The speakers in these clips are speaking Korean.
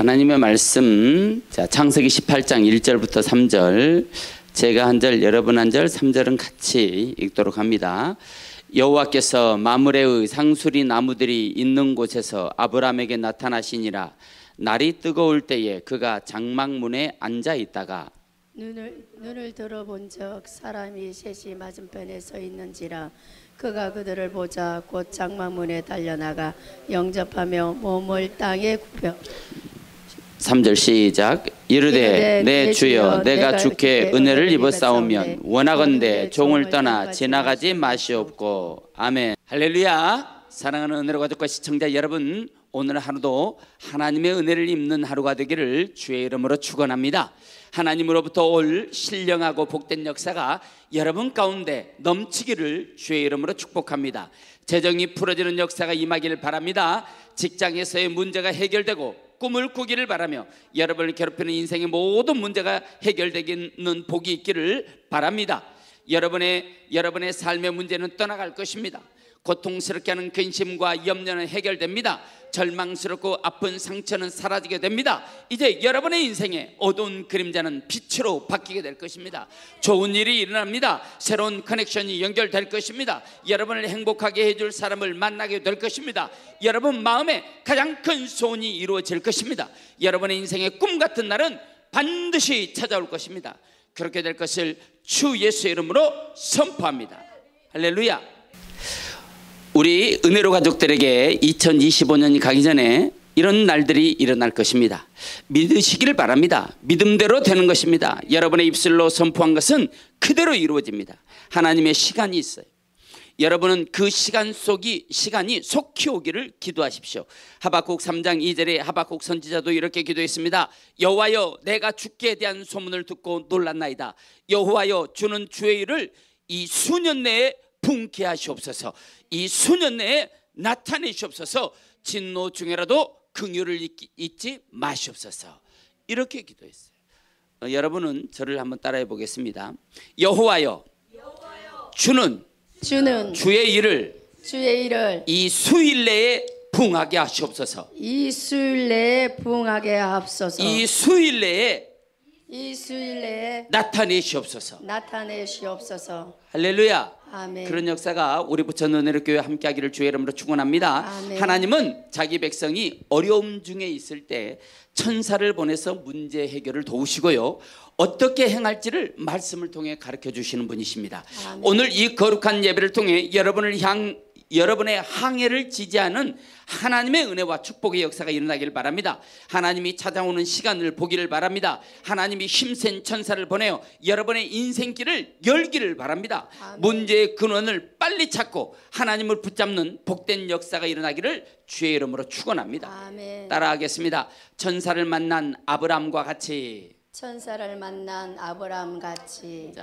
하나님의 말씀, 자, 창세기 18장 1절부터 3절, 제가 한 절, 여러분 한 절, 3절은 같이 읽도록 합니다. 여호와께서 마므레의 상수리 나무들이 있는 곳에서 아브라함에게 나타나시니라. 날이 뜨거울 때에 그가 장막문에 앉아 있다가 눈을 들어본즉 사람이 셋이 맞은편에 서 있는지라. 그가 그들을 보자 곧 장막문에 달려나가 영접하며 몸을 땅에 굽혀 3절 시작. 이르되 내 주여 내가 주께 은혜를 입었사오면 원하건대 종을 떠나 지나가지 마시옵고. 아멘. 할렐루야. 사랑하는 은혜로 가족과 시청자 여러분, 오늘 하루도 하나님의 은혜를 입는 하루가 되기를 주의 이름으로 축원합니다. 하나님으로부터 올 신령하고 복된 역사가 여러분 가운데 넘치기를 주의 이름으로 축복합니다. 재정이 풀어지는 역사가 임하기를 바랍니다. 직장에서의 문제가 해결되고 꿈을 꾸기를 바라며 여러분을 괴롭히는 인생의 모든 문제가 해결되기는 복이 있기를 바랍니다. 여러분의 삶의 문제는 떠나갈 것입니다. 고통스럽게 하는 근심과 염려는 해결됩니다. 절망스럽고 아픈 상처는 사라지게 됩니다. 이제 여러분의 인생에 어두운 그림자는 빛으로 바뀌게 될 것입니다. 좋은 일이 일어납니다. 새로운 커넥션이 연결될 것입니다. 여러분을 행복하게 해줄 사람을 만나게 될 것입니다. 여러분 마음에 가장 큰 소원이 이루어질 것입니다. 여러분의 인생의 꿈 같은 날은 반드시 찾아올 것입니다. 그렇게 될 것을 주 예수의 이름으로 선포합니다. 할렐루야. 우리 은혜로 가족들에게 2025년이 가기 전에 이런 날들이 일어날 것입니다. 믿으시기를 바랍니다. 믿음대로 되는 것입니다. 여러분의 입술로 선포한 것은 그대로 이루어집니다. 하나님의 시간이 있어요. 여러분은 그 시간이 속히 오기를 기도하십시오. 하박국 3장 2절에 하박국 선지자도 이렇게 기도했습니다. 여호와여 내가 주께 대한 소문을 듣고 놀랐나이다. 여호와여 주는 주의 일을 이 수년 내에 분케 하시옵소서. 이 수년 내에 나타내시옵소서. 진노 중에라도 긍휼을 잊지 마시옵소서. 이렇게 기도했어요. 여러분은 저를 한번 따라해 보겠습니다. 여호와여 주는 주의 일을 이 수일 내에 부응하게 하시옵소서. 이 수일 내에 부응하게 하옵소서. 이 수일 내에 나타내시옵소서. 할렐루야. 아멘. 그런 역사가 우리 부천 은혜로 교회 함께하기를 주의 이름으로 축원합니다. 아멘. 하나님은 자기 백성이 어려움 중에 있을 때 천사를 보내서 문제 해결을 도우시고요, 어떻게 행할지를 말씀을 통해 가르쳐 주시는 분이십니다. 아멘. 오늘 이 거룩한 예배를 통해 여러분의 항해를 지지하는 하나님의 은혜와 축복의 역사가 일어나기를 바랍니다. 하나님이 찾아오는 시간을 보기를 바랍니다. 하나님이 힘센 천사를 보내어 여러분의 인생길을 열기를 바랍니다. 아멘. 문제의 근원을 빨리 찾고 하나님을 붙잡는 복된 역사가 일어나기를 주의 이름으로 축원합니다. 아멘. 따라하겠습니다. 천사를 만난 아브라함과 같이. 자,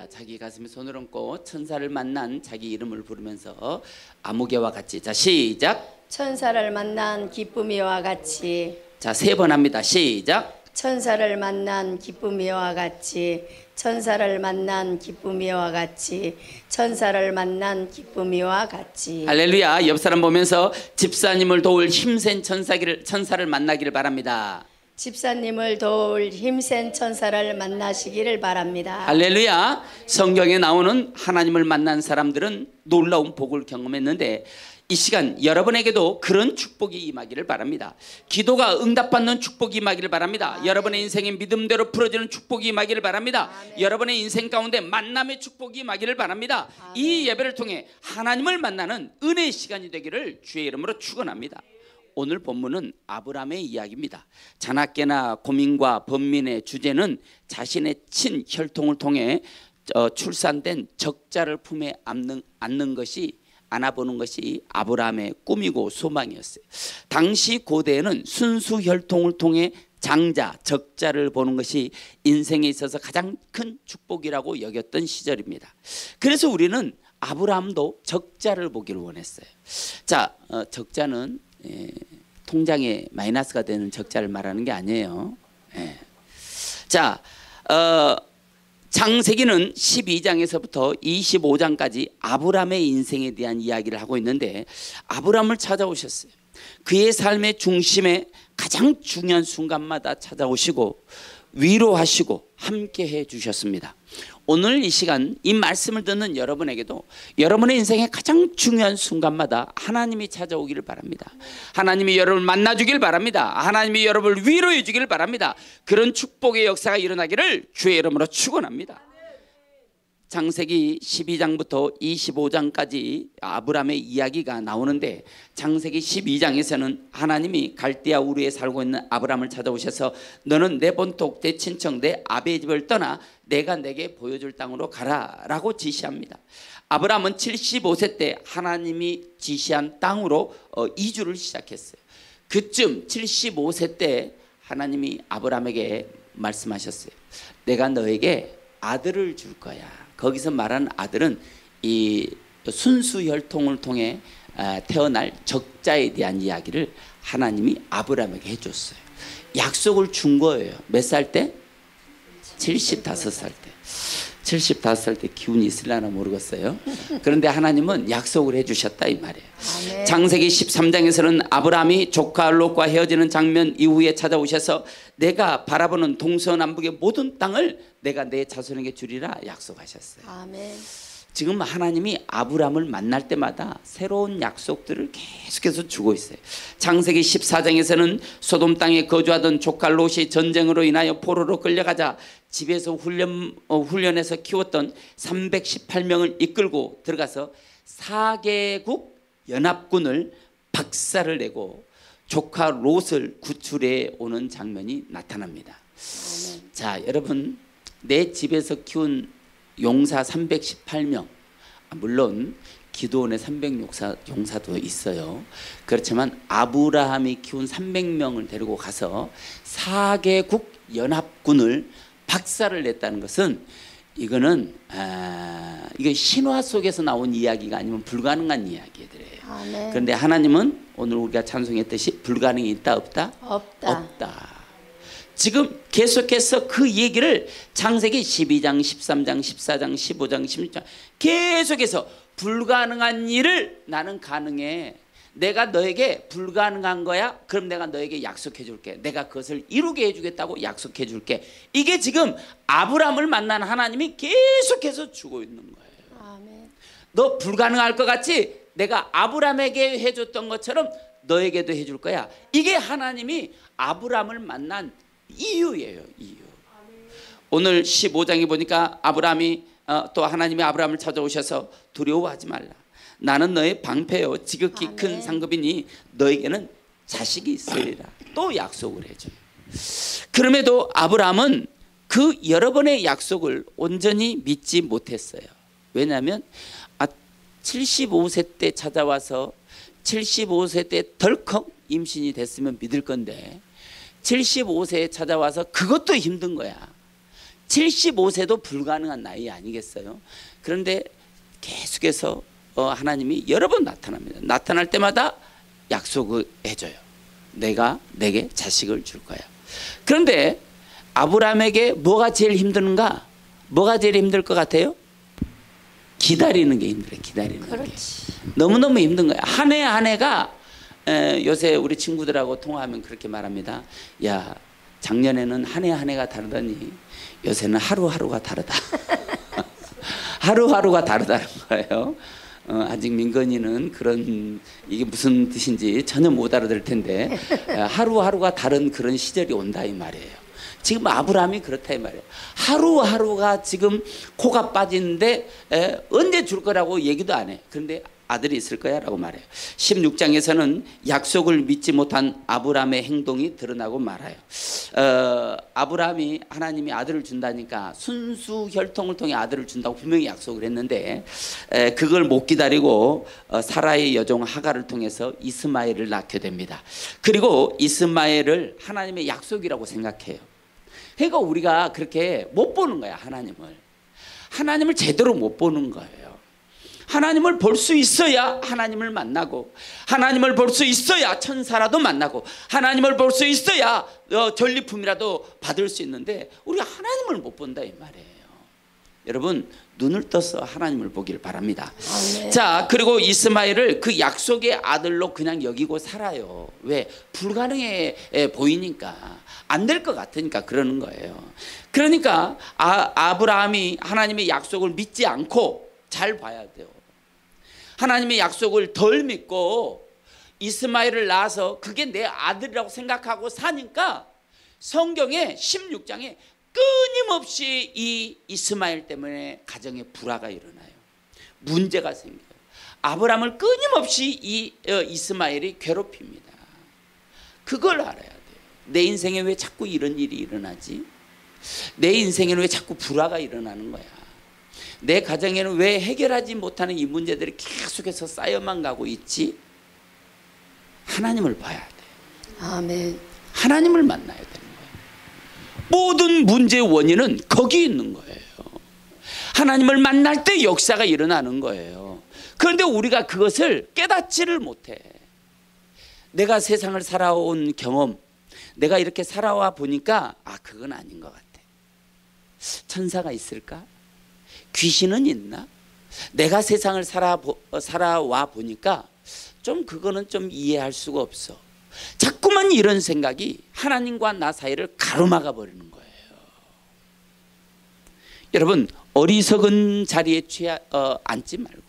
자기 가슴에 손을 얹고 천사를 만난 자기 이름을 부르면서 아무개와 같이. 자, 시작. 천사를 만난 기쁨이와 같이. 자, 3번 합니다. 시작. 천사를 만난 기쁨이와 같이. 천사를 만난 기쁨이와 같이. 천사를 만난 기쁨이와 같이. 할렐루야. 옆 사람 보면서 집사님을 도울 힘센 천사를 만나기를 바랍니다. 집사님을 도울 힘센 천사를 만나시기를 바랍니다. 할렐루야. 성경에 나오는 하나님을 만난 사람들은 놀라운 복을 경험했는데 이 시간 여러분에게도 그런 축복이 임하기를 바랍니다. 기도가 응답받는 축복이 임하기를 바랍니다. 아멘. 여러분의 인생의 믿음대로 풀어지는 축복이 임하기를 바랍니다. 아멘. 여러분의 인생 가운데 만남의 축복이 임하기를 바랍니다. 아멘. 이 예배를 통해 하나님을 만나는 은혜의 시간이 되기를 주의 이름으로 축원합니다. 오늘 본문은 아브라함의 이야기입니다. 자나깨나 고민과 번민의 주제는 자신의 친혈통을 통해 출산된 적자를 품에 안아보는 것이 아브라함의 꿈이고 소망이었어요. 당시 고대에는 순수 혈통을 통해 장자, 적자를 보는 것이 인생에 있어서 가장 큰 축복이라고 여겼던 시절입니다. 그래서 우리는 아브라함도 적자를 보기를 원했어요. 자, 적자는 통장에 마이너스가 되는 적자를 말하는 게 아니에요. 자, 창세기는 12장에서부터 25장까지 아브라함의 인생에 대한 이야기를 하고 있는데, 아브라함을 찾아오셨어요. 그의 삶의 중심에 가장 중요한 순간마다 찾아오시고 위로하시고 함께해 주셨습니다. 오늘 이 시간 이 말씀을 듣는 여러분에게도 여러분의 인생의 가장 중요한 순간마다 하나님이 찾아오기를 바랍니다. 하나님이 여러분을 만나주길 바랍니다. 하나님이 여러분을 위로해 주길 바랍니다. 그런 축복의 역사가 일어나기를 주의 이름으로 축원합니다. 창세기 12장부터 25장까지 아브라함의 이야기가 나오는데 창세기 12장에서는 하나님이 갈대아 우르에 살고 있는 아브라함을 찾아오셔서 너는 내 본토 내 친척 내 아베의 집을 떠나 내가 내게 보여줄 땅으로 가라 라고 지시합니다. 아브라함은 75세 때 하나님이 지시한 땅으로 이주를 시작했어요. 그쯤 75세 때 하나님이 아브라함에게 말씀하셨어요. 내가 너에게 아들을 줄 거야. 거기서 말하는 아들은 이 순수 혈통을 통해 태어날 적자에 대한 이야기를 하나님이 아브라함에게 해줬어요. 약속을 준 거예요. 몇 살 때? 75살 때. 75살 때 기운이 있으려나 모르겠어요. 그런데 하나님은 약속을 해주셨다 이 말이에요. 아멘. 창세기 13장에서는 아브라함이 조카 롯과 헤어지는 장면 이후에 찾아오셔서 내가 바라보는 동서남북의 모든 땅을 내가 내 자손에게 주리라 약속하셨어요. 아멘. 지금 하나님이 아브라함을 만날 때마다 새로운 약속들을 계속해서 주고 있어요. 창세기 14장에서는 소돔 땅에 거주하던 조카 롯이 전쟁으로 인하여 포로로 끌려가자 집에서 훈련해서 키웠던 318명을 이끌고 들어가서 4개국 연합군을 박살을 내고 조카 롯을 구출해 오는 장면이 나타납니다. 자, 여러분, 내 집에서 키운 용사 318명, 물론 기드온의 300용사도 있어요. 그렇지만 아브라함이 키운 300명을 데리고 가서 4개국 연합군을 박살을 냈다는 것은 이거는 이게 신화 속에서 나온 이야기가 아니면 불가능한 이야기들이에요. 아멘. 그런데 하나님은 오늘 우리가 찬송했듯이 불가능이 있다 없다? 없다. 지금 계속해서 그 얘기를 창세기 12장, 13장, 14장, 15장, 16장 계속해서 불가능한 일을 나는 가능해. 내가 너에게 불가능한 거야? 그럼 내가 너에게 약속해 줄게. 내가 그것을 이루게 해주겠다고 약속해 줄게. 이게 지금 아브라함을 만난 하나님이 계속해서 주고 있는 거예요. 아멘. 너 불가능할 것 같지? 내가 아브라함에게 해줬던 것처럼 너에게도 해줄 거야. 이게 하나님이 아브라함을 만난 이유예요. 이유. 오늘 15장에 보니까 아브라함이 또 하나님이 아브라함을 찾아오셔서 두려워하지 말라. 나는 너의 방패요 지극히 큰 상급이니 너에게는 자식이 있으리라. 또 약속을 해줘요. 그럼에도 아브라함은 그 여러 번의 약속을 온전히 믿지 못했어요. 왜냐하면 75세 때 찾아와서 75세 때 덜컥 임신이 됐으면 믿을 건데 75세에 찾아와서 그것도 힘든 거야. 75세도 불가능한 나이 아니겠어요? 그런데 계속해서 하나님이 여러 번 나타납니다. 나타날 때마다 약속을 해줘요. 내가 내게 자식을 줄 거야. 그런데 아브라함에게 뭐가 제일 힘드는가? 뭐가 제일 힘들 것 같아요? 기다리는 게 힘들어요. 기다리는 게 너무너무 힘든 거예요. 한 해 한 해가 요새 우리 친구들하고 통화하면 그렇게 말합니다. 야, 작년에는 한 해 한 해가 다르더니 요새는 하루하루가 다르다. 하루하루가 다르다는 거예요. 아직 민건이는 그런 이게 무슨 뜻인지 전혀 못 알아들 텐데 하루하루가 다른 그런 시절이 온다 이 말이에요. 지금 아브라함이 그렇다 이 말이에요. 하루하루가 지금 코가 빠지는데 언제 줄 거라고 얘기도 안 해. 그런데 아들이 있을 거야 라고 말해요. 16장에서는 약속을 믿지 못한 아브라함의 행동이 드러나고 말아요. 아브라함이 하나님이 아들을 준다니까 순수 혈통을 통해 아들을 준다고 분명히 약속을 했는데 그걸 못 기다리고 사라의 여종 하갈을 통해서 이스마엘을 낳게 됩니다. 그리고 이스마엘을 하나님의 약속이라고 생각해요. 그러니까 우리가 그렇게 못 보는 거야. 하나님을 제대로 못 보는 거예요. 하나님을 볼 수 있어야 하나님을 만나고, 하나님을 볼 수 있어야 천사라도 만나고, 하나님을 볼 수 있어야 전리품이라도 받을 수 있는데 우리가 하나님을 못 본다 이 말이에요. 여러분 눈을 떠서 하나님을 보길 바랍니다. 아멘. 자, 그리고 이스마엘을 그 약속의 아들로 그냥 여기고 살아요. 왜? 불가능해 보이니까, 안 될 것 같으니까 그러는 거예요. 그러니까 아브라함이 하나님의 약속을 믿지 않고, 잘 봐야 돼요. 하나님의 약속을 덜 믿고 이스마엘을 낳아서 그게 내 아들이라고 생각하고 사니까 성경에 16장에 끊임없이 이 이스마엘 때문에 가정에 불화가 일어나요. 문제가 생겨요. 아브라함을 끊임없이 이 이스마엘이 괴롭힙니다. 그걸 알아야 돼요. 내 인생에 왜 자꾸 이런 일이 일어나지? 내 인생에는 왜 자꾸 불화가 일어나는 거야? 내 가정에는 왜 해결하지 못하는 이 문제들이 계속해서 쌓여만 가고 있지? 하나님을 봐야 돼. 아멘. 하나님을 만나야 되는 거예요. 모든 문제의 원인은 거기 있는 거예요. 하나님을 만날 때 역사가 일어나는 거예요. 그런데 우리가 그것을 깨닫지를 못해. 내가 세상을 살아온 경험, 내가 이렇게 살아와 보니까 그건 아닌 것 같아. 천사가 있을까? 귀신은 있나? 내가 세상을 살아와 보니까 좀 그거는 좀 이해할 수가 없어. 자꾸만 이런 생각이 하나님과 나 사이를 가로막아 버리는 거예요. 여러분, 어리석은 자리에 앉지 말고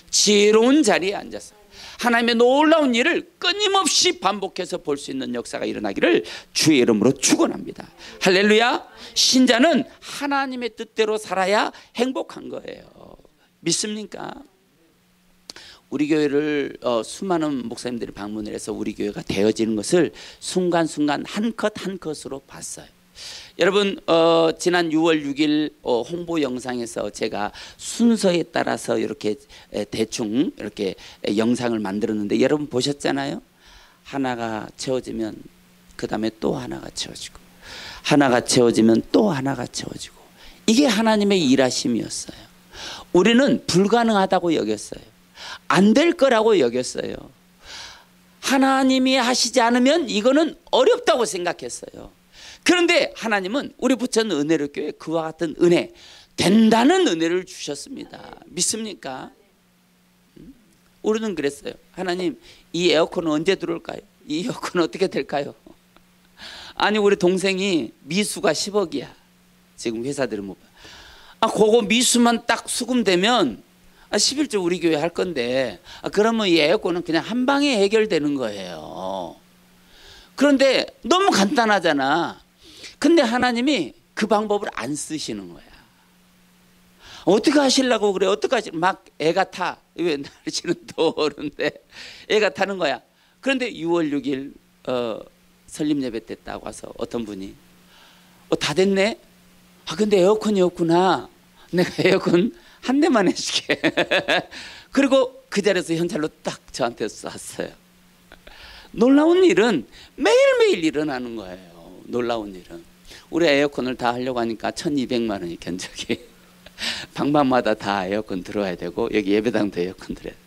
지혜로운 자리에 앉아서 하나님의 놀라운 일을 끊임없이 반복해서 볼 수 있는 역사가 일어나기를 주의 이름으로 축원합니다. 할렐루야. 신자는 하나님의 뜻대로 살아야 행복한 거예요. 믿습니까? 우리 교회를 수많은 목사님들이 방문을 해서 우리 교회가 되어지는 것을 순간순간 한 컷 한 컷으로 봤어요. 여러분, 지난 6월 6일 홍보 영상에서 제가 순서에 따라서 이렇게 대충 이렇게 영상을 만들었는데 여러분 보셨잖아요. 하나가 채워지면 그 다음에 또 하나가 채워지고, 하나가 채워지면 또 하나가 채워지고, 이게 하나님의 일하심이었어요. 우리는 불가능하다고 여겼어요. 안 될 거라고 여겼어요. 하나님이 하시지 않으면 이거는 어렵다고 생각했어요. 그런데 하나님은 우리 부천 은혜로 교회 그와 같은 은혜, 된다는 은혜를 주셨습니다. 믿습니까? 우리는 그랬어요. 하나님, 이 에어컨은 언제 들어올까요? 이 에어컨은 어떻게 될까요? 아니, 우리 동생이 미수가 10억이야. 지금 회사들은 못 봐. 그거 미수만 딱 수금되면 11조 우리 교회 할 건데, 그러면 이 에어컨은 그냥 한 방에 해결되는 거예요. 그런데 너무 간단하잖아. 근데 하나님이 그 방법을 안 쓰시는 거야. 어떻게 하시려고 그래? 어떻게 하시? 막 애가 타. 왜 날씨는 더우는데 애가 타는 거야. 그런데 6월 6일 설립 예배 때 딱 와서 어떤 분이 다 됐네. 근데 에어컨이 없구나. 내가 에어컨 한 대만 해줄게. 그리고 그 자리에서 현찰로 딱 저한테 쐈어요. 놀라운 일은 매일매일 일어나는 거예요. 놀라운 일은. 우리 에어컨을 다 하려고 하니까 1200만 원이 견적이. 방방마다 다 에어컨 들어와야 되고 여기 예배당도 에어컨 들어야 돼.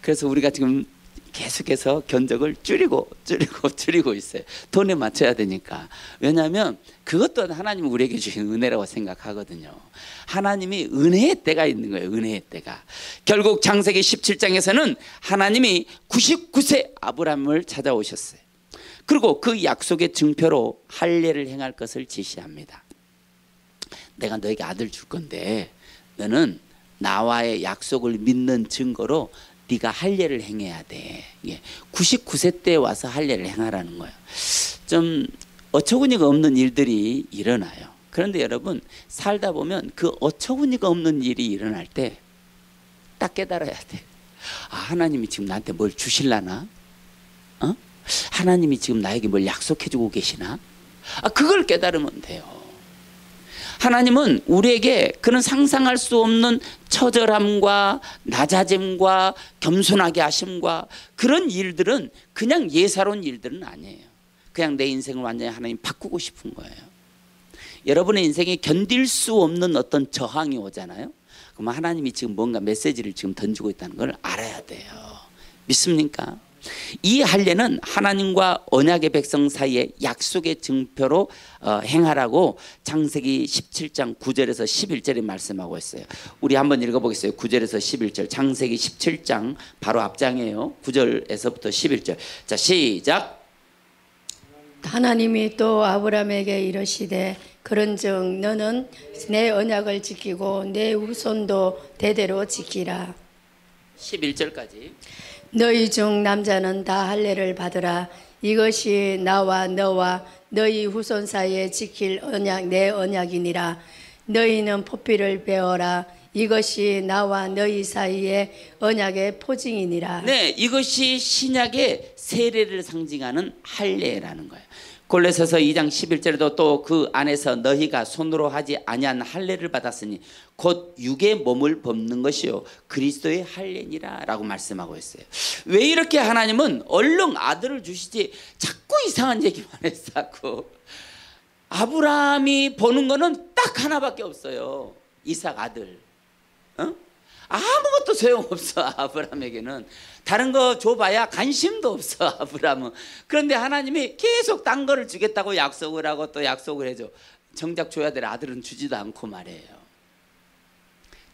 그래서 우리가 지금 계속해서 견적을 줄이고 있어요. 돈에 맞춰야 되니까. 왜냐하면 그것 또한 하나님이 우리에게 주신 은혜라고 생각하거든요. 하나님이 은혜의 때가 있는 거예요. 은혜의 때가. 결국 창세기 17장에서는 하나님이 99세 아브라함을 찾아오셨어요. 그리고 그 약속의 증표로 할례를 행할 것을 지시합니다. 내가 너에게 아들 줄 건데 너는 나와의 약속을 믿는 증거로 네가 할례를 행해야 돼. 99세 때 와서 할례를 행하라는 거예요. 좀 어처구니가 없는 일들이 일어나요. 그런데 여러분, 살다 보면 그 어처구니가 없는 일이 일어날 때 딱 깨달아야 돼. 하나님이 지금 나한테 뭘 주실라나? 하나님이 지금 나에게 뭘 약속해주고 계시나? 그걸 깨달으면 돼요. 하나님은 우리에게 그런 상상할 수 없는 처절함과 낮아짐과 겸손하게 하심과 그런 일들은 그냥 예사로운 일들은 아니에요. 그냥 내 인생을 완전히 하나님 바꾸고 싶은 거예요. 여러분의 인생에 견딜 수 없는 어떤 저항이 오잖아요. 그럼 하나님이 지금 뭔가 메시지를 지금 던지고 있다는 걸 알아야 돼요. 믿습니까? 이 할례는 하나님과 언약의 백성 사이에 약속의 증표로 행하라고 창세기 17장 9절에서 11절에 말씀하고 있어요. 우리 한번 읽어보겠어요. 9절에서 11절. 창세기 17장 바로 앞장이에요. 9절에서부터 11절. 자, 시작. 하나님이 또 아브라함에게 이르시되 그런즉 너는 내 언약을 지키고 내 후손도 대대로 지키라. 11절까지. 너희 중 남자는 다 할례를 받으라. 이것이 나와 너와 너희 후손 사이에 지킬 언약 내 언약이니라. 너희는 포피를 베어라. 이것이 나와 너희 사이에 언약의 포징이니라. 네, 이것이 신약의 세례를 상징하는 할례라는 거예요. 골로새서 2장 11절에도 또 그 안에서 너희가 손으로 하지 아니한 할례를 받았으니 곧 육의 몸을 벗는 것이요 그리스도의 할례니라 라고 말씀하고 있어요. 왜 이렇게 하나님은 얼른 아들을 주시지 자꾸 이상한 얘기만 했었고, 아브라함이 보는 거는 딱 하나밖에 없어요. 이삭 아들. 아무것도 소용없어. 아브라함에게는 다른 거 줘봐야 관심도 없어. 아브라함은. 그런데 하나님이 계속 딴 거를 주겠다고 약속을 하고 또 약속을 해줘. 정작 줘야 될 아들은 주지도 않고 말이에요.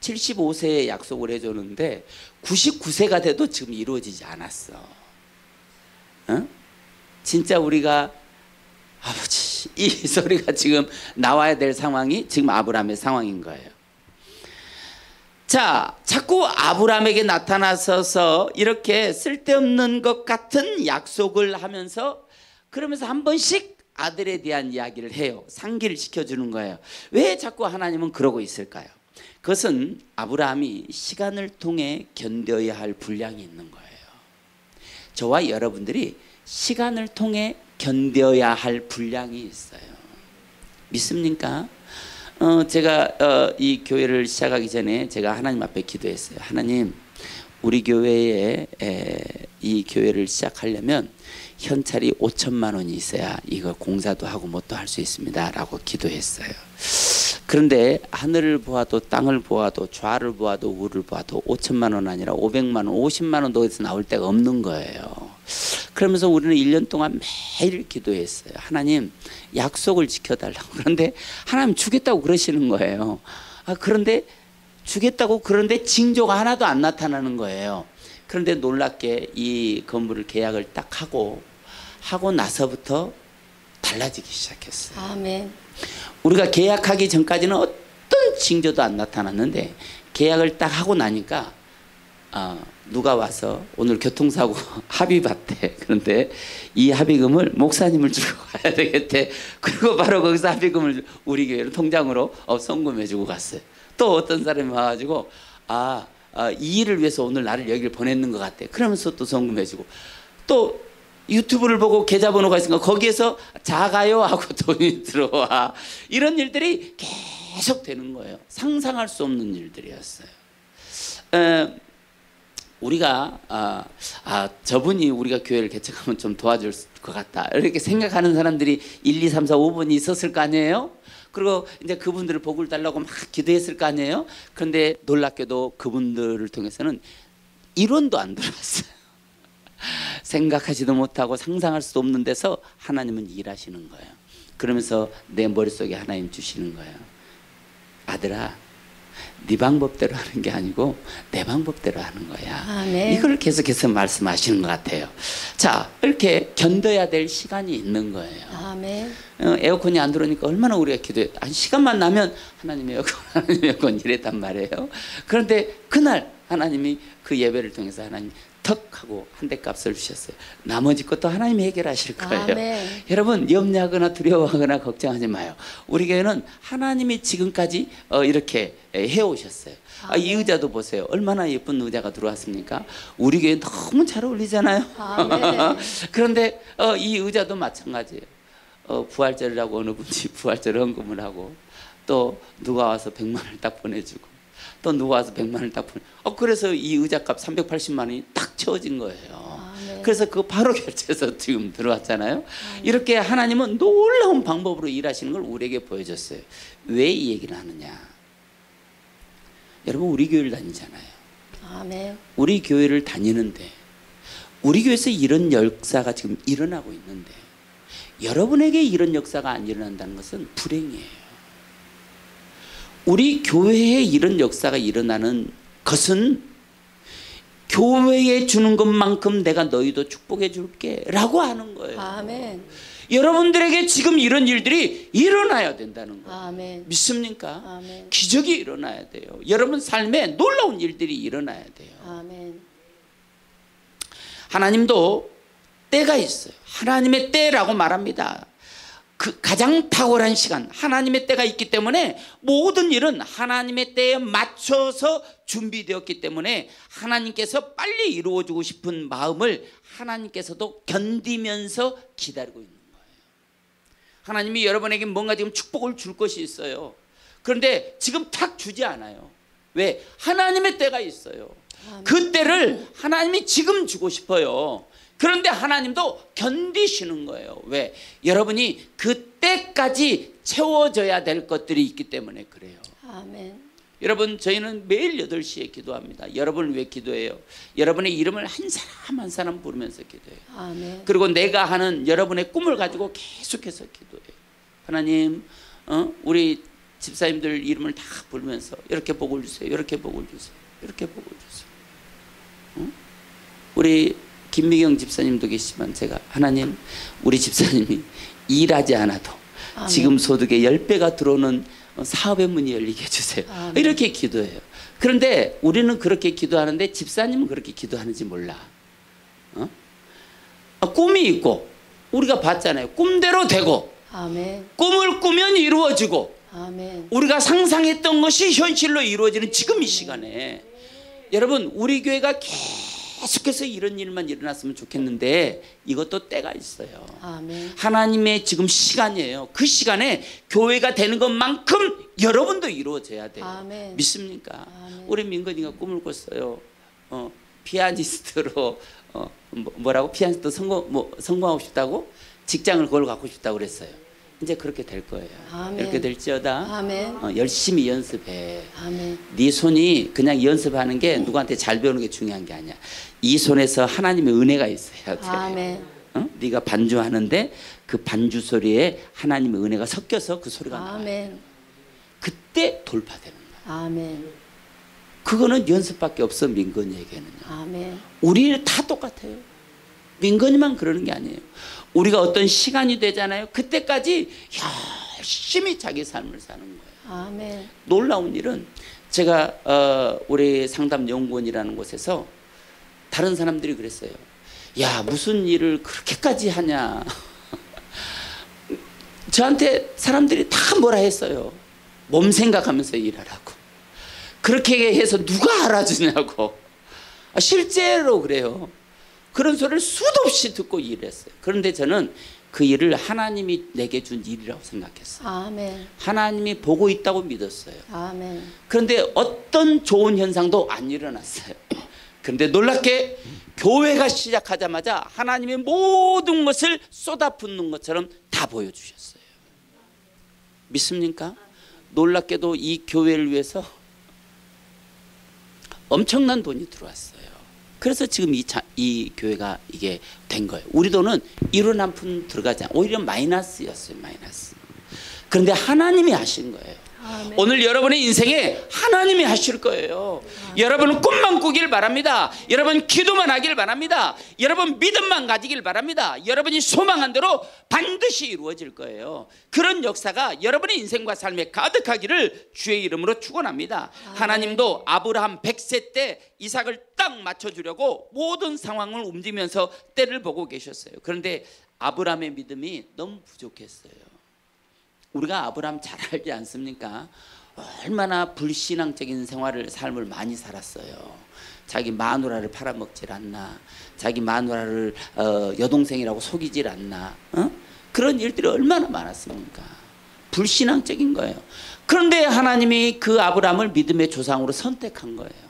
75세에 약속을 해줬는데 99세가 돼도 지금 이루어지지 않았어. 진짜 우리가 아버지 이 소리가 지금 나와야 될 상황이 지금 아브라함의 상황인 거예요. 자, 자꾸 아브라함에게 나타나서서 이렇게 쓸데없는 것 같은 약속을 하면서 그러면서 한 번씩 아들에 대한 이야기를 해요. 상기를 시켜주는 거예요. 왜 자꾸 하나님은 그러고 있을까요? 그것은 아브라함이 시간을 통해 견뎌야 할 분량이 있는 거예요. 저와 여러분들이 시간을 통해 견뎌야 할 분량이 있어요. 믿습니까? 제가 이 교회를 시작하기 전에 제가 하나님 앞에 기도했어요. 하나님, 우리 교회에 이 교회를 시작하려면 현찰이 5천만 원이 있어야 이거 공사도 하고 뭣도 할 수 있습니다 라고 기도했어요. 그런데 하늘을 보아도 땅을 보아도 좌를 보아도 우를 보아도 5천만 원 아니라 500만 원, 50만 원도 어디서 나올 데가 없는 거예요. 그러면서 우리는 1년 동안 매일 기도했어요. 하나님, 약속을 지켜달라고. 그런데 하나님 주겠다고 그러시는 거예요. 그런데 주겠다고 그런데 징조가 하나도 안 나타나는 거예요. 그런데 놀랍게 이 건물을 계약을 딱 하고 나서부터 달라지기 시작했어요. 아멘. 우리가 계약하기 전까지는 어떤 징조도 안 나타났는데 계약을 딱 하고 나니까 누가 와서 오늘 교통사고 합의받대. 그런데 이 합의금을 목사님을 주고 가야 되겠대. 그리고 바로 거기서 합의금을 우리 교회로 통장으로 송금해 주고 갔어요. 또 어떤 사람이 와가지고 이 일을 위해서 오늘 나를 여기를 보냈는 것 같아. 그러면서 또 송금해 주고, 또 유튜브를 보고 계좌번호가 있으니까 거기에서 자가요 하고 돈이 들어와. 이런 일들이 계속 되는 거예요. 상상할 수 없는 일들이었어요. 우리가 저분이 우리가 교회를 개척하면 좀 도와줄 것 같다 이렇게 생각하는 사람들이 1, 2, 3, 4, 5분이 있었을 거 아니에요. 그리고 이제 그분들을 복을 달라고 막 기도했을 거 아니에요. 그런데 놀랍게도 그분들을 통해서는 1원도 안 들어왔어요. 생각하지도 못하고 상상할 수도 없는 데서 하나님은 일하시는 거예요. 그러면서 내 머릿속에 하나님 주시는 거예요. 아들아, 네 방법대로 하는 게 아니고 내 방법대로 하는 거야. 네. 이걸 계속해서 말씀하시는 것 같아요. 자, 이렇게 견뎌야 될 시간이 있는 거예요. 아멘. 에어컨이 안 들어오니까 얼마나 우리가 기도해. 시간만 나면 하나님 에어컨, 하나님 에어컨 이랬단 말이에요. 그런데 그날 하나님이 그 예배를 통해서 하나님 턱 하고 한 대 값을 주셨어요. 나머지 것도 하나님이 해결하실 거예요. 아멘. 여러분, 염려하거나 두려워하거나 걱정하지 마요. 우리 교회는 하나님이 지금까지 이렇게 해오셨어요. 이 의자도 보세요. 얼마나 예쁜 의자가 들어왔습니까? 우리 교회 너무 잘 어울리잖아요. 그런데 이 의자도 마찬가지예요. 부활절이라고 어느 분이 부활절 헌금을 하고, 또 누가 와서 100만 원을 딱 보내주고, 또 누가 와서 100만 원을 딱 보내. 그래서 이 의자값 380만 원이 딱 채워진 거예요. 네. 그래서 그거 바로 결제해서 지금 들어왔잖아요. 이렇게 하나님은 놀라운 방법으로 일하시는 걸 우리에게 보여줬어요. 왜 이 얘기를 하느냐? 여러분, 우리 교회를 다니잖아요. 아멘. 우리 교회를 다니는데 우리 교회에서 이런 역사가 지금 일어나고 있는데 여러분에게 이런 역사가 안 일어난다는 것은 불행이에요. 우리 교회에 이런 역사가 일어나는 것은 교회에 주는 것만큼 내가 너희도 축복해 줄게 라고 하는 거예요. 아멘. 여러분들에게 지금 이런 일들이 일어나야 된다는 거예요. 아멘. 믿습니까? 아멘. 기적이 일어나야 돼요. 여러분 삶에 놀라운 일들이 일어나야 돼요. 아멘. 하나님도 때가 있어요. 하나님의 때라고 말합니다. 그 가장 탁월한 시간, 하나님의 때가 있기 때문에 모든 일은 하나님의 때에 맞춰서 준비되었기 때문에 하나님께서 빨리 이루어지고 싶은 마음을 하나님께서도 견디면서 기다리고 있는 거예요. 하나님이 여러분에게 뭔가 지금 축복을 줄 것이 있어요. 그런데 지금 탁 주지 않아요. 왜? 하나님의 때가 있어요. 그 때를 하나님이 지금 주고 싶어요. 그런데 하나님도 견디시는 거예요. 왜? 여러분이 그 때까지 채워져야 될 것들이 있기 때문에 그래요. 아멘. 여러분, 저희는 매일 8시에 기도합니다. 여러분을 위해 기도해요. 여러분의 이름을 한 사람 한 사람 부르면서 기도해요. 아멘. 그리고 내가 하는 여러분의 꿈을 가지고 계속해서 기도해요. 하나님, 우리 집사님들 이름을 다 부르면서 이렇게 복을 주세요. 이렇게 복을 주세요. 이렇게 복을 주세요. 우리 김미경 집사님도 계시지만 제가 하나님, 우리 집사님이 일하지 않아도 아멘. 지금 소득의 10배가 들어오는 사업의 문이 열리게 해주세요. 아멘. 이렇게 기도해요. 그런데 우리는 그렇게 기도하는데 집사님은 그렇게 기도하는지 몰라. 꿈이 있고 우리가 봤잖아요. 꿈대로 되고 아멘. 꿈을 꾸면 이루어지고 아멘. 우리가 상상했던 것이 현실로 이루어지는 지금 이 시간에 여러분, 우리 교회가 계속해서 이런 일만 일어났으면 좋겠는데 이것도 때가 있어요. 아멘. 하나님의 지금 시간이에요. 그 시간에 교회가 되는 것만큼 여러분도 이루어져야 돼요. 아멘. 믿습니까? 아멘. 우리 민건이가 꿈을 꿨어요. 피아니스트로 뭐라고 피아니스트 성공하고 싶다고, 직장을 그걸 갖고 싶다고 그랬어요. 이제 그렇게 될 거예요. 아멘. 이렇게 될지어다. 아멘. 열심히 연습해. 아멘. 네 손이 그냥 연습하는 게 누구한테 잘 배우는 게 중요한 게 아니야. 이 손에서 하나님의 은혜가 있어야 돼. 아멘. 네가 반주하는데 그 반주 소리에 하나님의 은혜가 섞여서 그 소리가 나와요. 아멘. 그때 돌파되는 거야. 아멘. 그거는 연습밖에 없어. 민건이에게는요. 아멘. 우리 다 똑같아요. 민건이만 그러는 게 아니에요. 우리가 어떤 시간이 되잖아요. 그때까지 열심히 자기 삶을 사는 거예요. 아멘. 놀라운 일은 제가 우리 상담연구원이라는 곳에서 다른 사람들이 그랬어요. 야, 무슨 일을 그렇게까지 하냐. 저한테 사람들이 다 뭐라 했어요. 몸 생각하면서 일하라고. 그렇게 해서 누가 알아주냐고. 실제로 그래요. 그런 소리를 수도 없이 듣고 일했어요. 그런데 저는 그 일을 하나님이 내게 준 일이라고 생각했어요. 아멘. 하나님이 보고 있다고 믿었어요. 아멘. 그런데 어떤 좋은 현상도 안 일어났어요. 그런데 놀랍게 교회가 시작하자마자 하나님의 모든 것을 쏟아붓는 것처럼 다 보여주셨어요. 믿습니까? 놀랍게도 이 교회를 위해서 엄청난 돈이 들어왔어요. 그래서 지금 이 교회가 이게 된 거예요. 우리 돈은 1원 한 푼 들어가지 않아요. 오히려 마이너스였어요. 마이너스. 그런데 하나님이 하신 거예요. 아멘. 오늘 여러분의 인생에 하나님이 하실 거예요. 여러분은 꿈만 꾸길 바랍니다. 여러분 기도만 하길 바랍니다. 여러분 믿음만 가지길 바랍니다. 여러분이 소망한 대로 반드시 이루어질 거예요. 그런 역사가 여러분의 인생과 삶에 가득하기를 주의 이름으로 축원합니다. 하나님도 아브라함 100세 때 이삭을 딱 맞춰주려고 모든 상황을 움직이면서 때를 보고 계셨어요. 그런데 아브라함의 믿음이 너무 부족했어요. 우리가 아브라함 잘 알지 않습니까? 얼마나 불신앙적인 삶을 많이 살았어요. 자기 마누라를 팔아먹질 않나, 자기 마누라를 여동생이라고 속이질 않나, 그런 일들이 얼마나 많았습니까? 불신앙적인 거예요. 그런데 하나님이 그 아브라함을 믿음의 조상으로 선택한 거예요.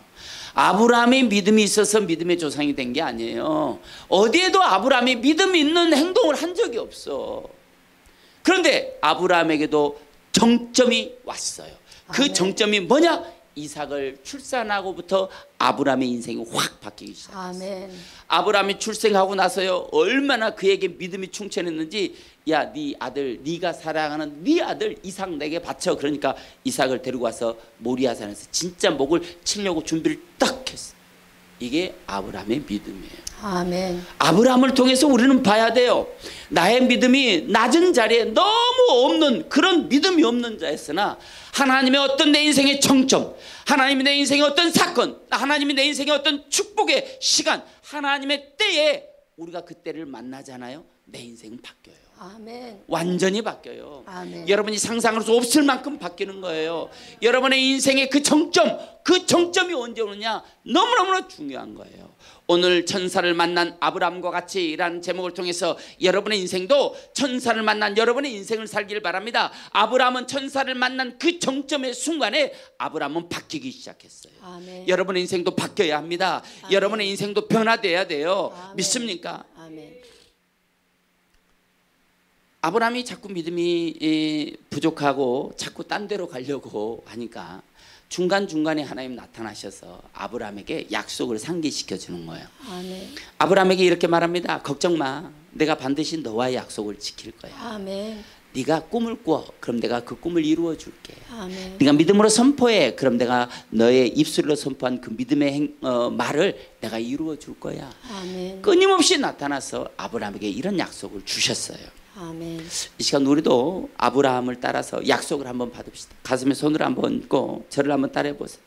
아브라함이 믿음이 있어서 믿음의 조상이 된 게 아니에요. 어디에도 아브라함이 믿음 있는 행동을 한 적이 없어. 그런데 아브라함에게도 정점이 왔어요. 그 아멘. 정점이 뭐냐? 이삭을 출산하고부터 아브라함의 인생이 확 바뀌기 시작했어요. 아멘. 아브라함이 출생하고 나서요 얼마나 그에게 믿음이 충천했는지, 야, 네 아들, 네가 사랑하는 네 아들 이삭 내게 바쳐. 그러니까 이삭을 데리고 와서 모리아산에서 진짜 목을 치려고 준비를 딱 했어. 이게 아브라함의 믿음이에요. 아멘. 아브라함을 통해서 우리는 봐야 돼요. 나의 믿음이 낮은 자리에 너무 없는 그런 믿음이 없는 자였으나 하나님의 어떤 내 인생의 정점, 하나님이 내 인생의 어떤 사건, 하나님이 내 인생의 어떤 축복의 시간, 하나님의 때에 우리가 그 때를 만나잖아요. 내 인생은 바뀌어요. 아멘. 완전히 바뀌어요. 아멘. 여러분이 상상할 수 없을 만큼 바뀌는 거예요. 여러분의 인생의 그 정점이 언제 오느냐 너무너무 중요한 거예요. 오늘 천사를 만난 아브라함과 같이 라는 제목을 통해서 여러분의 인생도 천사를 만난 여러분의 인생을 살기를 바랍니다. 아브라함은 천사를 만난 그 정점의 순간에 아브라함은 바뀌기 시작했어요. 아멘. 여러분의 인생도 바뀌어야 합니다. 아멘. 여러분의 인생도 변화돼야 돼요. 아멘. 믿습니까? 아멘. 아브라함이 자꾸 믿음이 부족하고 자꾸 딴 데로 가려고 하니까 중간중간에 하나님 나타나셔서 아브라함에게 약속을 상기시켜 주는 거예요. 아멘. 아브라함에게 이렇게 말합니다. 걱정 마. 내가 반드시 너와의 약속을 지킬 거야. 아멘. 네가 꿈을 꿔. 그럼 내가 그 꿈을 이루어 줄게. 아멘. 네가 믿음으로 선포해. 그럼 내가 너의 입술로 선포한 그 믿음의 말을 내가 이루어 줄 거야. 아멘. 끊임없이 나타나서 아브라함에게 이런 약속을 주셨어요. 아멘. 이 시간 우리도 아브라함을 따라서 약속을 한번 받읍시다. 가슴에 손을 한번 얹고 저를 한번 따라해 보세요.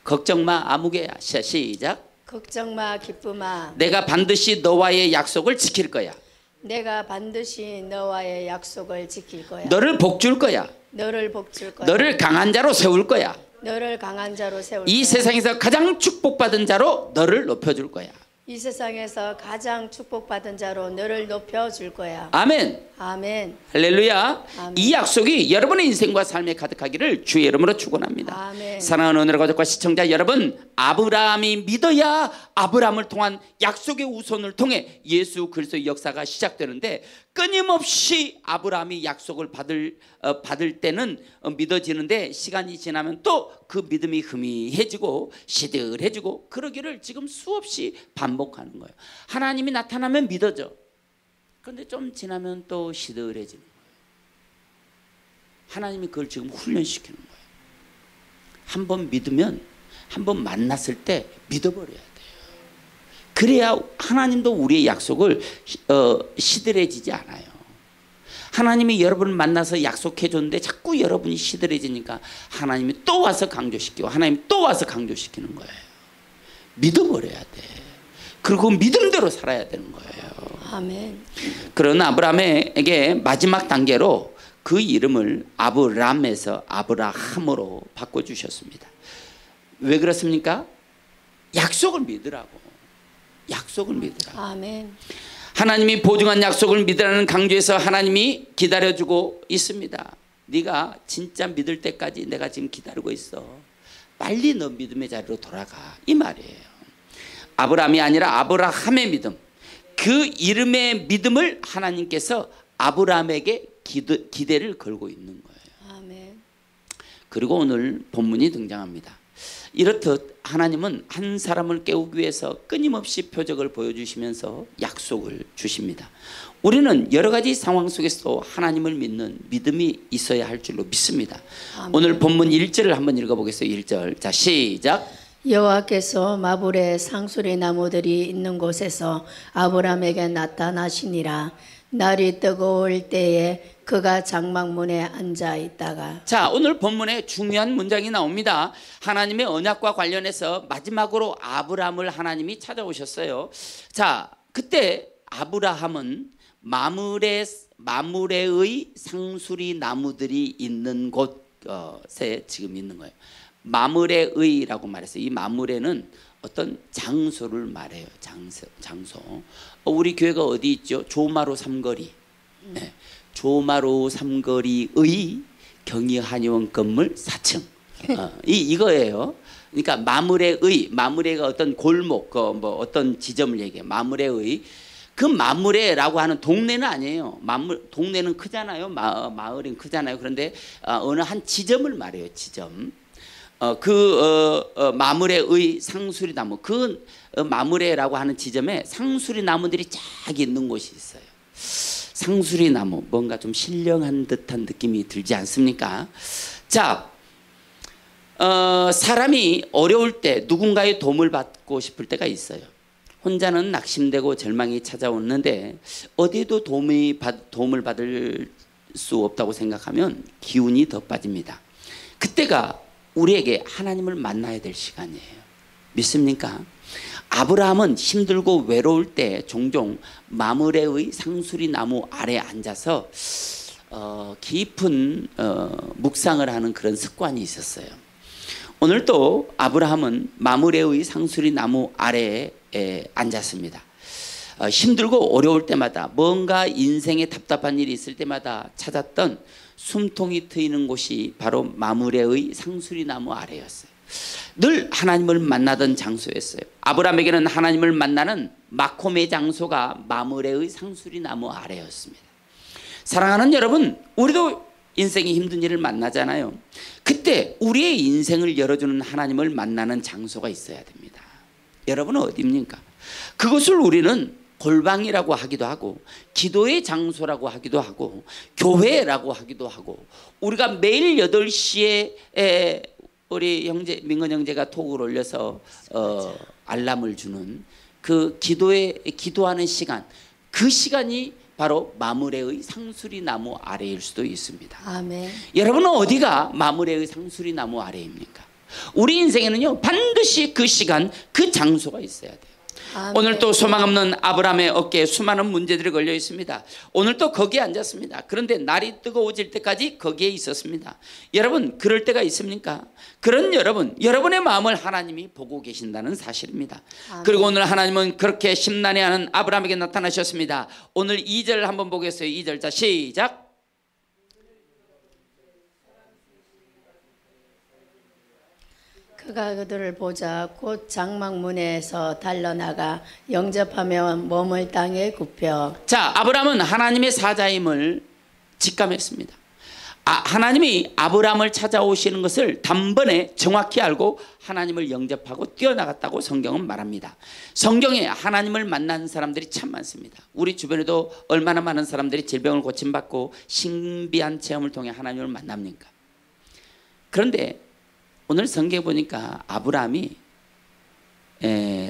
걱정 마 아무개야. 시작. 걱정 마 기쁨아. 내가 반드시 너와의 약속을 지킬 거야. 내가 반드시 너와의 약속을 지킬 거야. 너를 복줄 거야. 너를 복줄 거야. 너를 강한 자로 세울 거야. 너를 강한 자로 세울 이 거야. 세상에서 가장 축복받은 자로 너를 높여줄 거야. 이 세상에서 가장 축복받은 자로 너를 높여줄 거야. 아멘. 아멘. 할렐루야. 아멘. 이 약속이 여러분의 인생과 삶에 가득하기를 주의 이름으로 축원합니다. 아멘. 사랑하는 오늘의 가족과 시청자 여러분, 아브라함이 믿어야 아브라함을 통한 약속의 우선을 통해 예수 그리스도의 역사가 시작되는데, 끊임없이 아브라함이 약속을 받을 때는 믿어지는데 시간이 지나면 또 그 믿음이 희미해지고 시들해지고 그러기를 지금 수없이 반복하는 거예요. 하나님이 나타나면 믿어져. 그런데 좀 지나면 또 시들해지는 거예요. 하나님이 그걸 지금 훈련시키는 거예요. 한번 믿으면 한번 만났을 때 믿어버려야 돼요. 그래야 하나님도 우리의 약속을 시들해지지 않아요. 하나님이 여러분을 만나서 약속해 줬는데 자꾸 여러분이 시들해지니까 하나님이 또 와서 강조시키고 하나님이 또 와서 강조시키는 거예요. 믿어버려야 돼. 그리고 믿음대로 살아야 되는 거예요. 아멘. 그런 아브라함에게 마지막 단계로 그 이름을 아브람에서 아브라함으로 바꿔주셨습니다. 왜 그렇습니까? 약속을 믿으라고. 약속을 믿으라고. 아멘. 하나님이 보증한 약속을 믿으라는 강조에서 하나님이 기다려주고 있습니다. 네가 진짜 믿을 때까지 내가 지금 기다리고 있어. 빨리 너 믿음의 자리로 돌아가. 이 말이에요. 아브라함이 아니라 아브라함의 믿음. 그 이름의 믿음을 하나님께서 아브라함에게 기대를 걸고 있는 거예요. 아멘. 그리고 오늘 본문이 등장합니다. 이렇듯 하나님은 한 사람을 깨우기 위해서 끊임없이 표적을 보여주시면서 약속을 주십니다. 우리는 여러 가지 상황 속에서도 하나님을 믿는 믿음이 있어야 할 줄로 믿습니다. 아멘. 오늘 본문 1절을 한번 읽어보겠어요. 1절. 자, 시작. 여호와께서 마불의 상수리 나무들이 있는 곳에서 아브라함에게 나타나시니라. 날이 뜨거울 때에 그가 장막문에 앉아 있다가. 자, 오늘 본문에 중요한 문장이 나옵니다. 하나님의 언약과 관련해서 마지막으로 아브라함을 하나님이 찾아오셨어요. 자, 그때 아브라함은 마므레의 상수리 나무들이 있는 곳에 지금 있는 거예요. 마므레의라고 말했어요. 이 마므레는 어떤 장소를 말해요. 장소. 우리 교회가 어디 있죠? 조마로 삼거리. 네. 조마로 삼거리의 경희 한의원 건물 4층. 이거예요. 그러니까 마므레가 어떤 골목, 뭐 어떤 지점을 얘기해요. 마므레의. 그 마므레라고 하는 동네는 아니에요. 동네는 크잖아요. 마을은 크잖아요. 그런데 어느 한 지점을 말해요. 지점. 마므레의 상수리 나무, 마므레라고 하는 지점에 상수리 나무들이 쫙 있는 곳이 있어요. 상수리 나무, 뭔가 좀 신령한 듯한 느낌이 들지 않습니까? 자, 사람이 어려울 때 누군가의 도움을 받고 싶을 때가 있어요. 혼자는 낙심되고 절망이 찾아오는데 어디에도 도움을 받을 수 없다고 생각하면 기운이 더 빠집니다. 그때가 우리에게 하나님을 만나야 될 시간이에요. 믿습니까? 아브라함은 힘들고 외로울 때 종종 마므레의 상수리 나무 아래 앉아서 깊은 묵상을 하는 그런 습관이 있었어요. 오늘도 아브라함은 마므레의 상수리 나무 아래에 앉았습니다. 힘들고 어려울 때마다, 뭔가 인생에 답답한 일이 있을 때마다 찾았던 숨통이 트이는 곳이 바로 마므레의 상수리 나무 아래였어요. 늘 하나님을 만나던 장소였어요. 아브라함에게는 하나님을 만나는 마콤의 장소가 마므레의 상수리 나무 아래였습니다. 사랑하는 여러분, 우리도 인생이 힘든 일을 만나잖아요. 그때 우리의 인생을 열어주는 하나님을 만나는 장소가 있어야 됩니다. 여러분은 어디입니까? 그것을 우리는 골방이라고 하기도 하고, 기도의 장소라고 하기도 하고, 교회라고 하기도 하고, 우리가 매일 8시에 우리 형제, 민건 형제가 톡을 올려서 알람을 주는 그 기도하는 시간, 그 시간이 바로 마므레의 상수리 나무 아래일 수도 있습니다. 아멘. 여러분은 어디가 마므레의 상수리 나무 아래입니까? 우리 인생에는요, 반드시 그 시간, 그 장소가 있어야 돼요. 아멘. 오늘 또 소망 없는 아브라함의 어깨에 수많은 문제들이 걸려 있습니다. 오늘 또 거기에 앉았습니다. 그런데 날이 뜨거워질 때까지 거기에 있었습니다. 여러분, 그럴 때가 있습니까? 그런 여러분의 마음을 하나님이 보고 계신다는 사실입니다. 아멘. 그리고 오늘 하나님은 그렇게 심란해하는 아브라함에게 나타나셨습니다. 오늘 2절 한번 보겠어요. 2절, 자 시작. 그가 그들을 보자 곧 장막문에서 달려나가 영접하며 몸을 땅에 굽혀. 자, 아브라함은 하나님의 사자임을 직감했습니다. 하나님이 아브라함을 찾아오시는 것을 단번에 정확히 알고 하나님을 영접하고 뛰어나갔다고 성경은 말합니다. 성경에 하나님을 만난 사람들이 참 많습니다. 우리 주변에도 얼마나 많은 사람들이 질병을 고침받고 신비한 체험을 통해 하나님을 만납니까? 그런데 오늘 성경에 보니까 아브라함이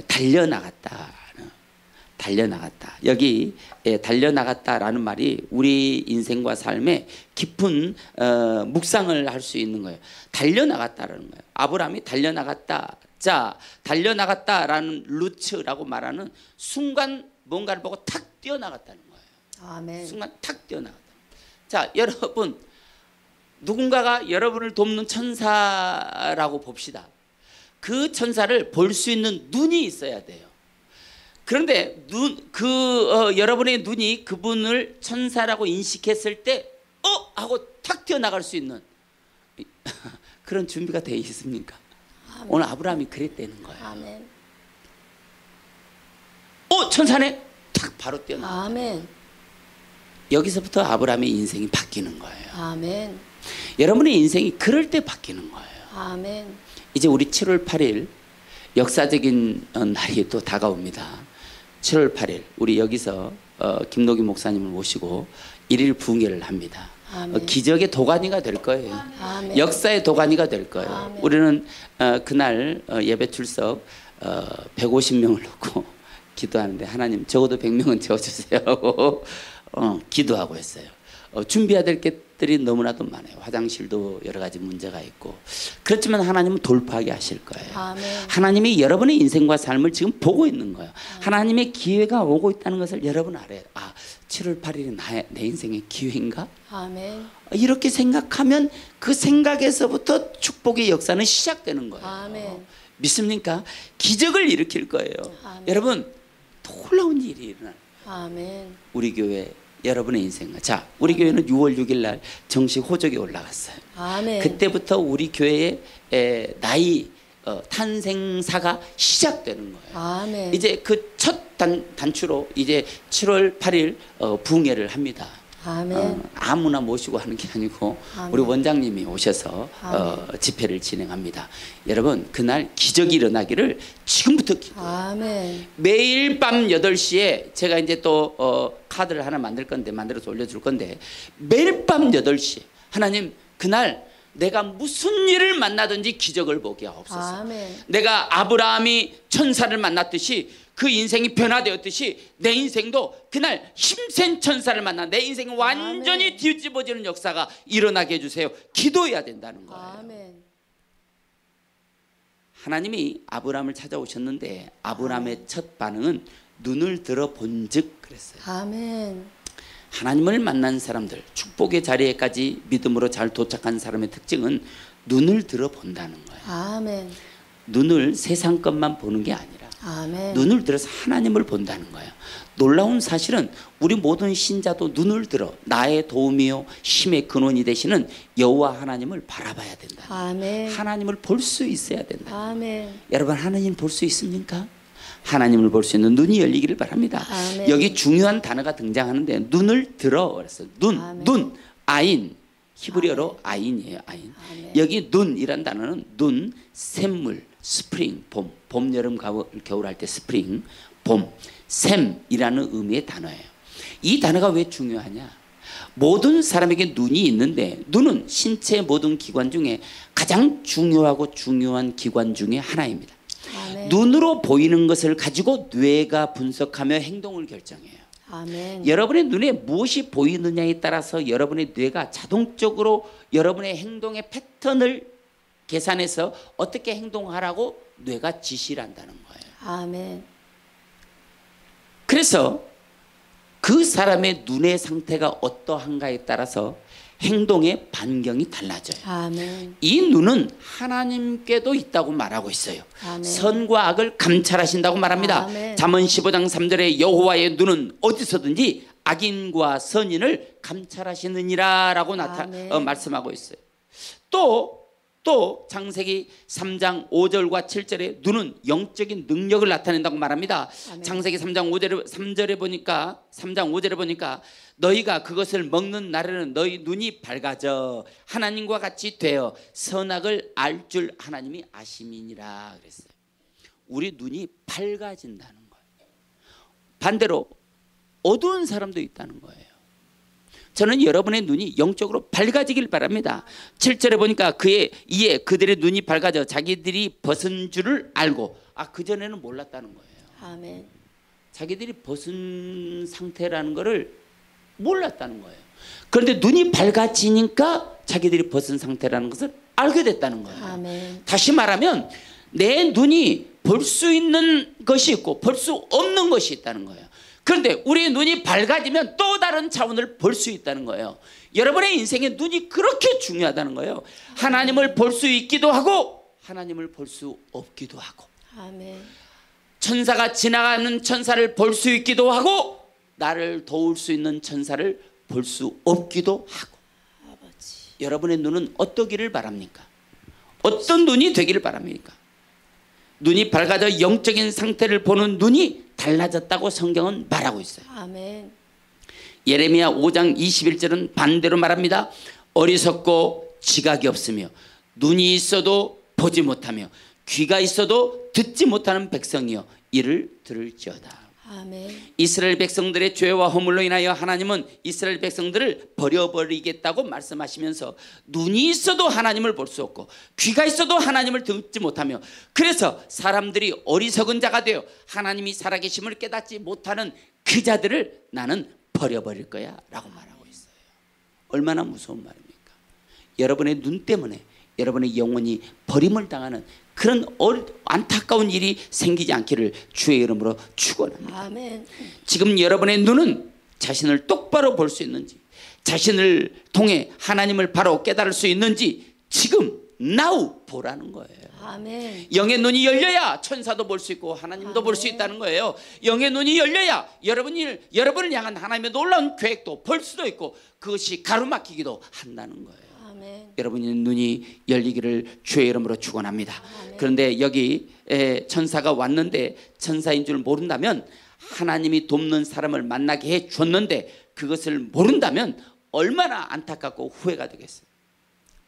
달려나갔다. 여기 달려나갔다라는 말이 우리 인생과 삶에 깊은 묵상을 할 수 있는 거예요. 달려나갔다라는 거예요. 아브라함이 달려나갔다. 자, 달려나갔다라는 루츠라고 말하는 순간 뭔가를 보고 탁 뛰어나갔다는 거예요. 아멘. 순간 탁 뛰어나갔다. 자, 여러분, 누군가가 여러분을 돕는 천사라고 봅시다. 그 천사를 볼 수 있는 눈이 있어야 돼요. 그런데 여러분의 눈이 그분을 천사라고 인식했을 때 하고 탁 뛰어나갈 수 있는 그런 준비가 되어 있습니까? 아멘. 오늘 아브라함이 그랬다는 거예요. 아멘. 천사네? 탁 바로 뛰어나가. 아멘. 여기서부터 아브라함의 인생이 바뀌는 거예요. 아멘. 여러분의 인생이 그럴 때 바뀌는 거예요. 아멘. 이제 우리 7월 8일 역사적인 날이 또 다가옵니다. 7월 8일 우리 여기서 김노기 목사님을 모시고 1일 부흥회를 합니다. 기적의 도가니가 될 거예요. 아멘. 역사의 도가니가 될 거예요. 아멘. 우리는 그날 예배 출석 150명을 놓고 기도하는데 하나님 적어도 100명은 채워주세요 하고 기도하고 했어요. 준비해야 될 것들이 너무나도 많아요. 화장실도 여러 가지 문제가 있고. 그렇지만 하나님은 돌파하게 하실 거예요. 아멘. 하나님이 여러분의 인생과 삶을 지금 보고 있는 거예요. 하나님의 기회가 오고 있다는 것을 여러분 알아요. 7월 8일이 내 인생의 기회인가? 아멘. 이렇게 생각하면 그 생각에서부터 축복의 역사는 시작되는 거예요. 아멘. 믿습니까? 기적을 일으킬 거예요. 아멘. 여러분, 놀라운 일이 일어나요. 아멘. 우리 교회 여러분의 인생과 자, 우리 교회는 6월 6일 날 정식 호적이 올라갔어요. 아멘. 그때부터 우리 교회의 나이 탄생사가 시작되는 거예요. 아멘. 이제 그 첫 단추로 이제 7월 8일 부흥회를 합니다. 아멘. 아무나 모시고 하는 게 아니고 아멘. 우리 원장님이 오셔서 집회를 진행합니다. 여러분 그날 기적이 일어나기를 지금부터 아멘. 매일 밤 8시에 제가 이제 또 카드를 하나 만들 건데 만들어서 올려줄 건데 매일 밤 8시에 하나님 그날 내가 무슨 일을 만나든지 기적을 보게 하옵소서. 아멘. 내가 아브라함이 천사를 만났듯이 그 인생이 변화되었듯이 내 인생도 그날 힘센 천사를 만나 내 인생이 완전히 아멘. 뒤집어지는 역사가 일어나게 해주세요. 기도해야 된다는 거예요. 아멘. 하나님이 아브라함을 찾아오셨는데 아브라함의 첫 반응은 눈을 들어 본즉 그랬어요. 아멘. 하나님을 만난 사람들, 축복의 자리에까지 믿음으로 잘 도착한 사람의 특징은 눈을 들어 본다는 거예요. 아멘. 눈을 세상 것만 보는 게 아니라 아멘. 눈을 들어서 하나님을 본다는 거예요. 놀라운 사실은 우리 모든 신자도 눈을 들어 나의 도움이요 힘의 근원이 되시는 여호와 하나님을 바라봐야 된다. 아멘. 하나님을 볼 수 있어야 된다. 아멘. 여러분 하나님 볼 수 있습니까? 하나님을 볼 수 있는 눈이 열리기를 바랍니다. 아멘. 여기 중요한 단어가 등장하는데 눈을 들어 그랬어요. 아멘. 눈, 아인. 히브리어로 아인이에요. 아인. 아멘. 여기 눈이란 단어는 눈, 샘물, 스프링, 봄, 봄, 여름, 겨울 할 때 스프링, 봄, 샘이라는 의미의 단어예요. 이 단어가 왜 중요하냐? 모든 사람에게 눈이 있는데 눈은 신체 모든 기관 중에 가장 중요하고 중요한 기관 중에 하나입니다. 아멘. 눈으로 보이는 것을 가지고 뇌가 분석하며 행동을 결정해요. 아멘. 여러분의 눈에 무엇이 보이느냐에 따라서 여러분의 뇌가 자동적으로 여러분의 행동의 패턴을 계산해서 어떻게 행동하라고 뇌가 지시를 한다는 거예요. 아멘. 그래서 그 사람의 눈의 상태가 어떠한가에 따라서 행동의 반경이 달라져요. 아멘. 이 눈은 하나님께도 있다고 말하고 있어요. 아멘. 선과 악을 감찰하신다고 말합니다. 아멘. 잠언 15장 3절에 여호와의 눈은 어디서든지 악인과 선인을 감찰하시느니라 라고 아멘. 말씀하고 있어요. 또 창세기 3장 5절과 7절에 눈은 영적인 능력을 나타낸다고 말합니다. 아멘. 창세기 3장 5절에 보니까 3장 5절에 보니까 너희가 그것을 먹는 날에는 너희 눈이 밝아져 하나님과 같이 되어 선악을 알 줄 하나님이 아심이니라 그랬어요. 우리 눈이 밝아진다는 거예요. 반대로 어두운 사람도 있다는 거예요. 저는 여러분의 눈이 영적으로 밝아지길 바랍니다. 7절에 보니까 이에 그들의 눈이 밝아져 자기들이 벗은 줄을 알고 그전에는 몰랐다는 거예요. 아멘. 자기들이 벗은 상태라는 것을 몰랐다는 거예요. 그런데 눈이 밝아지니까 자기들이 벗은 상태라는 것을 알게 됐다는 거예요. 아멘. 다시 말하면 내 눈이 볼 수 있는 것이 있고 볼 수 없는 것이 있다는 거예요. 그런데 우리의 눈이 밝아지면 또 다른 차원을 볼 수 있다는 거예요. 여러분의 인생에 눈이 그렇게 중요하다는 거예요. 하나님을 볼 수 있기도 하고 하나님을 볼 수 없기도 하고 아멘. 천사가 지나가는 천사를 볼 수 있기도 하고 나를 도울 수 있는 천사를 볼 수 없기도 하고 아버지. 여러분의 눈은 어떠기를 바랍니까? 어떤 눈이 되기를 바랍니까? 눈이 밝아져 영적인 상태를 보는 눈이 달라졌다고 성경은 말하고 있어요. 아멘. 예레미야 5장 21절은 반대로 말합니다. 어리석고 지각이 없으며 눈이 있어도 보지 못하며 귀가 있어도 듣지 못하는 백성이여 이를 들을지어다. 아멘. 이스라엘 백성들의 죄와 허물로 인하여 하나님은 이스라엘 백성들을 버려버리겠다고 말씀하시면서 눈이 있어도 하나님을 볼 수 없고 귀가 있어도 하나님을 듣지 못하며 그래서 사람들이 어리석은 자가 되어 하나님이 살아계심을 깨닫지 못하는 그 자들을 나는 버려버릴 거야 라고 말하고 있어요. 얼마나 무서운 말입니까? 여러분의 눈 때문에 여러분의 영혼이 버림을 당하는 그런 안타까운 일이 생기지 않기를 주의 이름으로 축원합니다. 아멘. 지금 여러분의 눈은 자신을 똑바로 볼 수 있는지 자신을 통해 하나님을 바로 깨달을 수 있는지 지금 now 보라는 거예요. 아멘. 영의 눈이 열려야 천사도 볼 수 있고 하나님도 볼 수 있다는 거예요. 영의 눈이 열려야 여러분을 향한 하나님의 놀라운 계획도 볼 수도 있고 그것이 가로막히기도 한다는 거예요. 아멘. 여러분의 눈이 열리기를 주의 이름으로 축원합니다. 아멘. 그런데 여기 천사가 왔는데 천사인 줄 모른다면 하나님이 돕는 사람을 만나게 해 줬는데 그것을 모른다면 얼마나 안타깝고 후회가 되겠어요.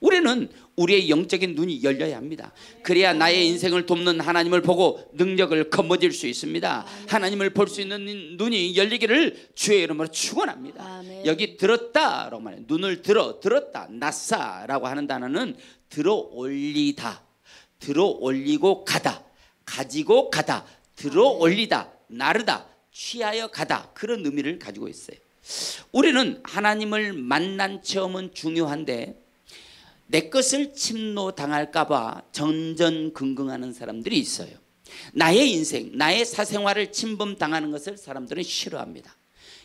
우리는 우리의 영적인 눈이 열려야 합니다. 그래야 나의 인생을 돕는 하나님을 보고 능력을 거머쥘 수 있습니다. 하나님을 볼 수 있는 눈이 열리기를 주의 이름으로 축원합니다. 아멘. 여기 들었다라고 말해요. 눈을 들었다. 나사라고 하는 단어는 들어 올리다, 들어 올리고 가다, 가지고 가다, 들어 올리다, 나르다, 취하여 가다, 그런 의미를 가지고 있어요. 우리는 하나님을 만난 체험은 중요한데 내 것을 침노당할까 봐 전전긍긍하는 사람들이 있어요. 나의 인생, 나의 사생활을 침범당하는 것을 사람들은 싫어합니다.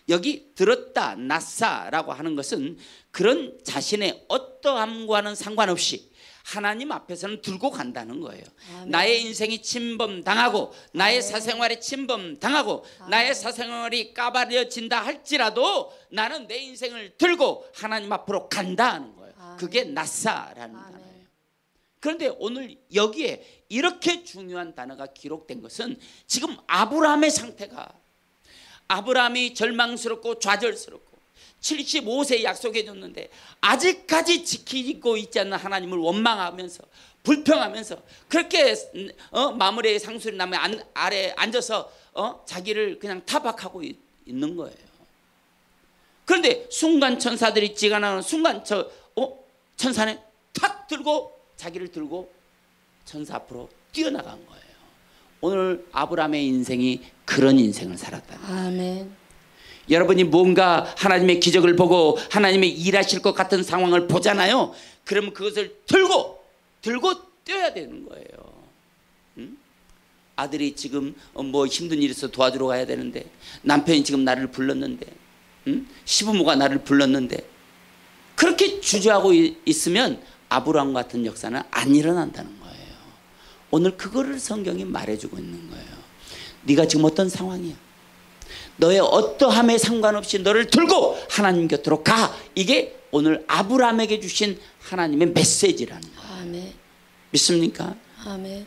여기 들었다 나사라고 하는 것은 그런 자신의 어떠함과는 상관없이 하나님 앞에서는 들고 간다는 거예요. 아멘. 나의 인생이 침범당하고 나의 사생활이 침범당하고 나의 사생활이 까발려진다 할지라도 나는 내 인생을 들고 하나님 앞으로 간다 하는 거예요. 그게 나사라는 단어예요. 그런데 오늘 여기에 이렇게 중요한 단어가 기록된 것은 지금 아브라함의 상태가, 아브라함이 절망스럽고 좌절스럽고 75세에 약속해 줬는데 아직까지 지키고 있지 않는 하나님을 원망하면서 불평하면서 그렇게 마무리의 상수리 나무 아래 앉아서 자기를 그냥 타박하고 있는 거예요. 그런데 순간 천사들이 찌가 순간 천사는 탁 들고 자기를 들고 천사 앞으로 뛰어나간 거예요. 오늘 아브라함의 인생이 그런 인생을 살았다. 아멘. 여러분이 뭔가 하나님의 기적을 보고 하나님의 일하실 것 같은 상황을 보잖아요. 그러면 그것을 들고 뛰어야 되는 거예요. 응? 아들이 지금 뭐 힘든 일이 있어 도와주러 가야 되는데, 남편이 지금 나를 불렀는데, 응? 시부모가 나를 불렀는데, 그렇게 주저하고 있으면 아브라함 같은 역사는 안 일어난다는 거예요. 오늘 그거를 성경이 말해주고 있는 거예요. 네가 지금 어떤 상황이야? 너의 어떠함에 상관없이 너를 들고 하나님 곁으로 가. 이게 오늘 아브라함에게 주신 하나님의 메시지라는 거예요. 아멘. 믿습니까? 아멘.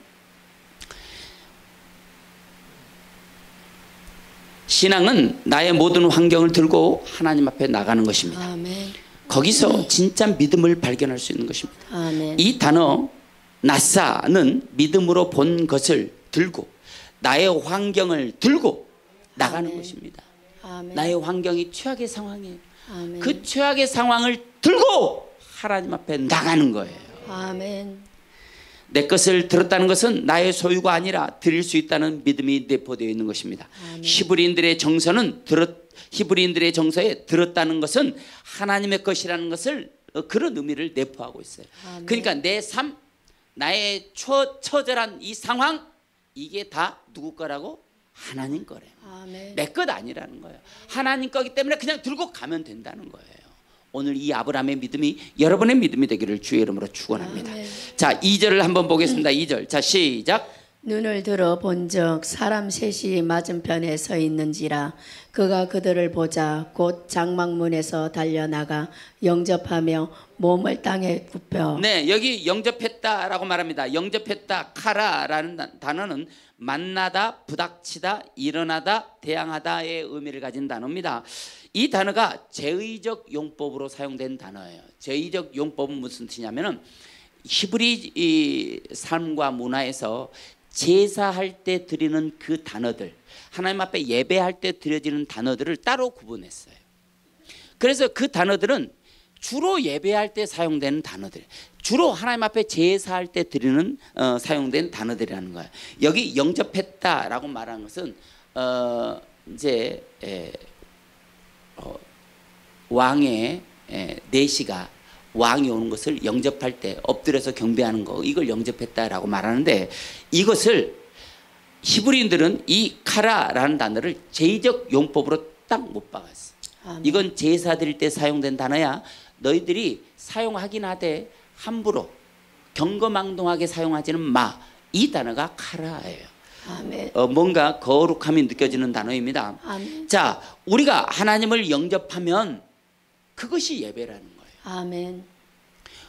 신앙은 나의 모든 환경을 들고 하나님 앞에 나가는 것입니다. 아멘. 거기서 진짜 믿음을 발견할 수 있는 것입니다. 아멘. 이 단어 나사는 믿음으로 본 것을 들고 나의 환경을 들고 나가는 아멘. 것입니다. 아멘. 나의 환경이 최악의 상황이에요. 아멘. 그 최악의 상황을 들고 하나님 앞에 나가는 거예요. 아멘. 내 것을 들었다는 것은 나의 소유가 아니라 드릴 수 있다는 믿음이 내포되어 있는 것입니다. 아멘. 히브리인들의 정서에 들었다는 것은 하나님의 것이라는 것을 그런 의미를 내포하고 있어요. 아멘. 그러니까 내 삶, 나의 처절한 이 상황, 이게 다 누구 거라고? 하나님 거래요. 아멘. 내 것 아니라는 거예요. 하나님 거기 때문에 그냥 들고 가면 된다는 거예요. 오늘 이 아브라함의 믿음이 여러분의 믿음이 되기를 주의 이름으로 축원합니다. 아멘. 자, 2절을 한번 보겠습니다. 2절. 자, 시작. 눈을 들어 본즉 사람 셋이 맞은편에 서 있는지라 그가 그들을 보자 곧 장막문에서 달려나가 영접하며 몸을 땅에 굽혀. 네, 여기 영접했다라고 말합니다. 영접했다, 카라라는 단어는 만나다, 부닥치다, 일어나다, 대항하다의 의미를 가진 단어입니다. 이 단어가 제의적 용법으로 사용된 단어예요. 제의적 용법은 무슨 뜻이냐면은 히브리 삶과 문화에서 제사할 때 드리는 그 단어들, 하나님 앞에 예배할 때 드려지는 단어들을 따로 구분했어요. 그래서 그 단어들은 주로 예배할 때 사용되는 단어들, 주로 하나님 앞에 제사할 때 드리는 사용된 단어들이라는 거예요. 여기 영접했다라고 말하는 것은 이제 왕의 내시가 왕이 오는 것을 영접할 때 엎드려서 경배하는 거, 이걸 영접했다라고 말하는데, 이것을 히브리인들은 이 카라라는 단어를 제의적 용법으로 딱 못 박았어. 이건 제사 드릴 때 사용된 단어야. 너희들이 사용하긴 하되 함부로 경거망동하게 사용하지는 마. 이 단어가 카라예요. 아멘. 뭔가 거룩함이 느껴지는 단어입니다. 아멘. 자, 우리가 하나님을 영접하면 그것이 예배라는 거예요. 아멘.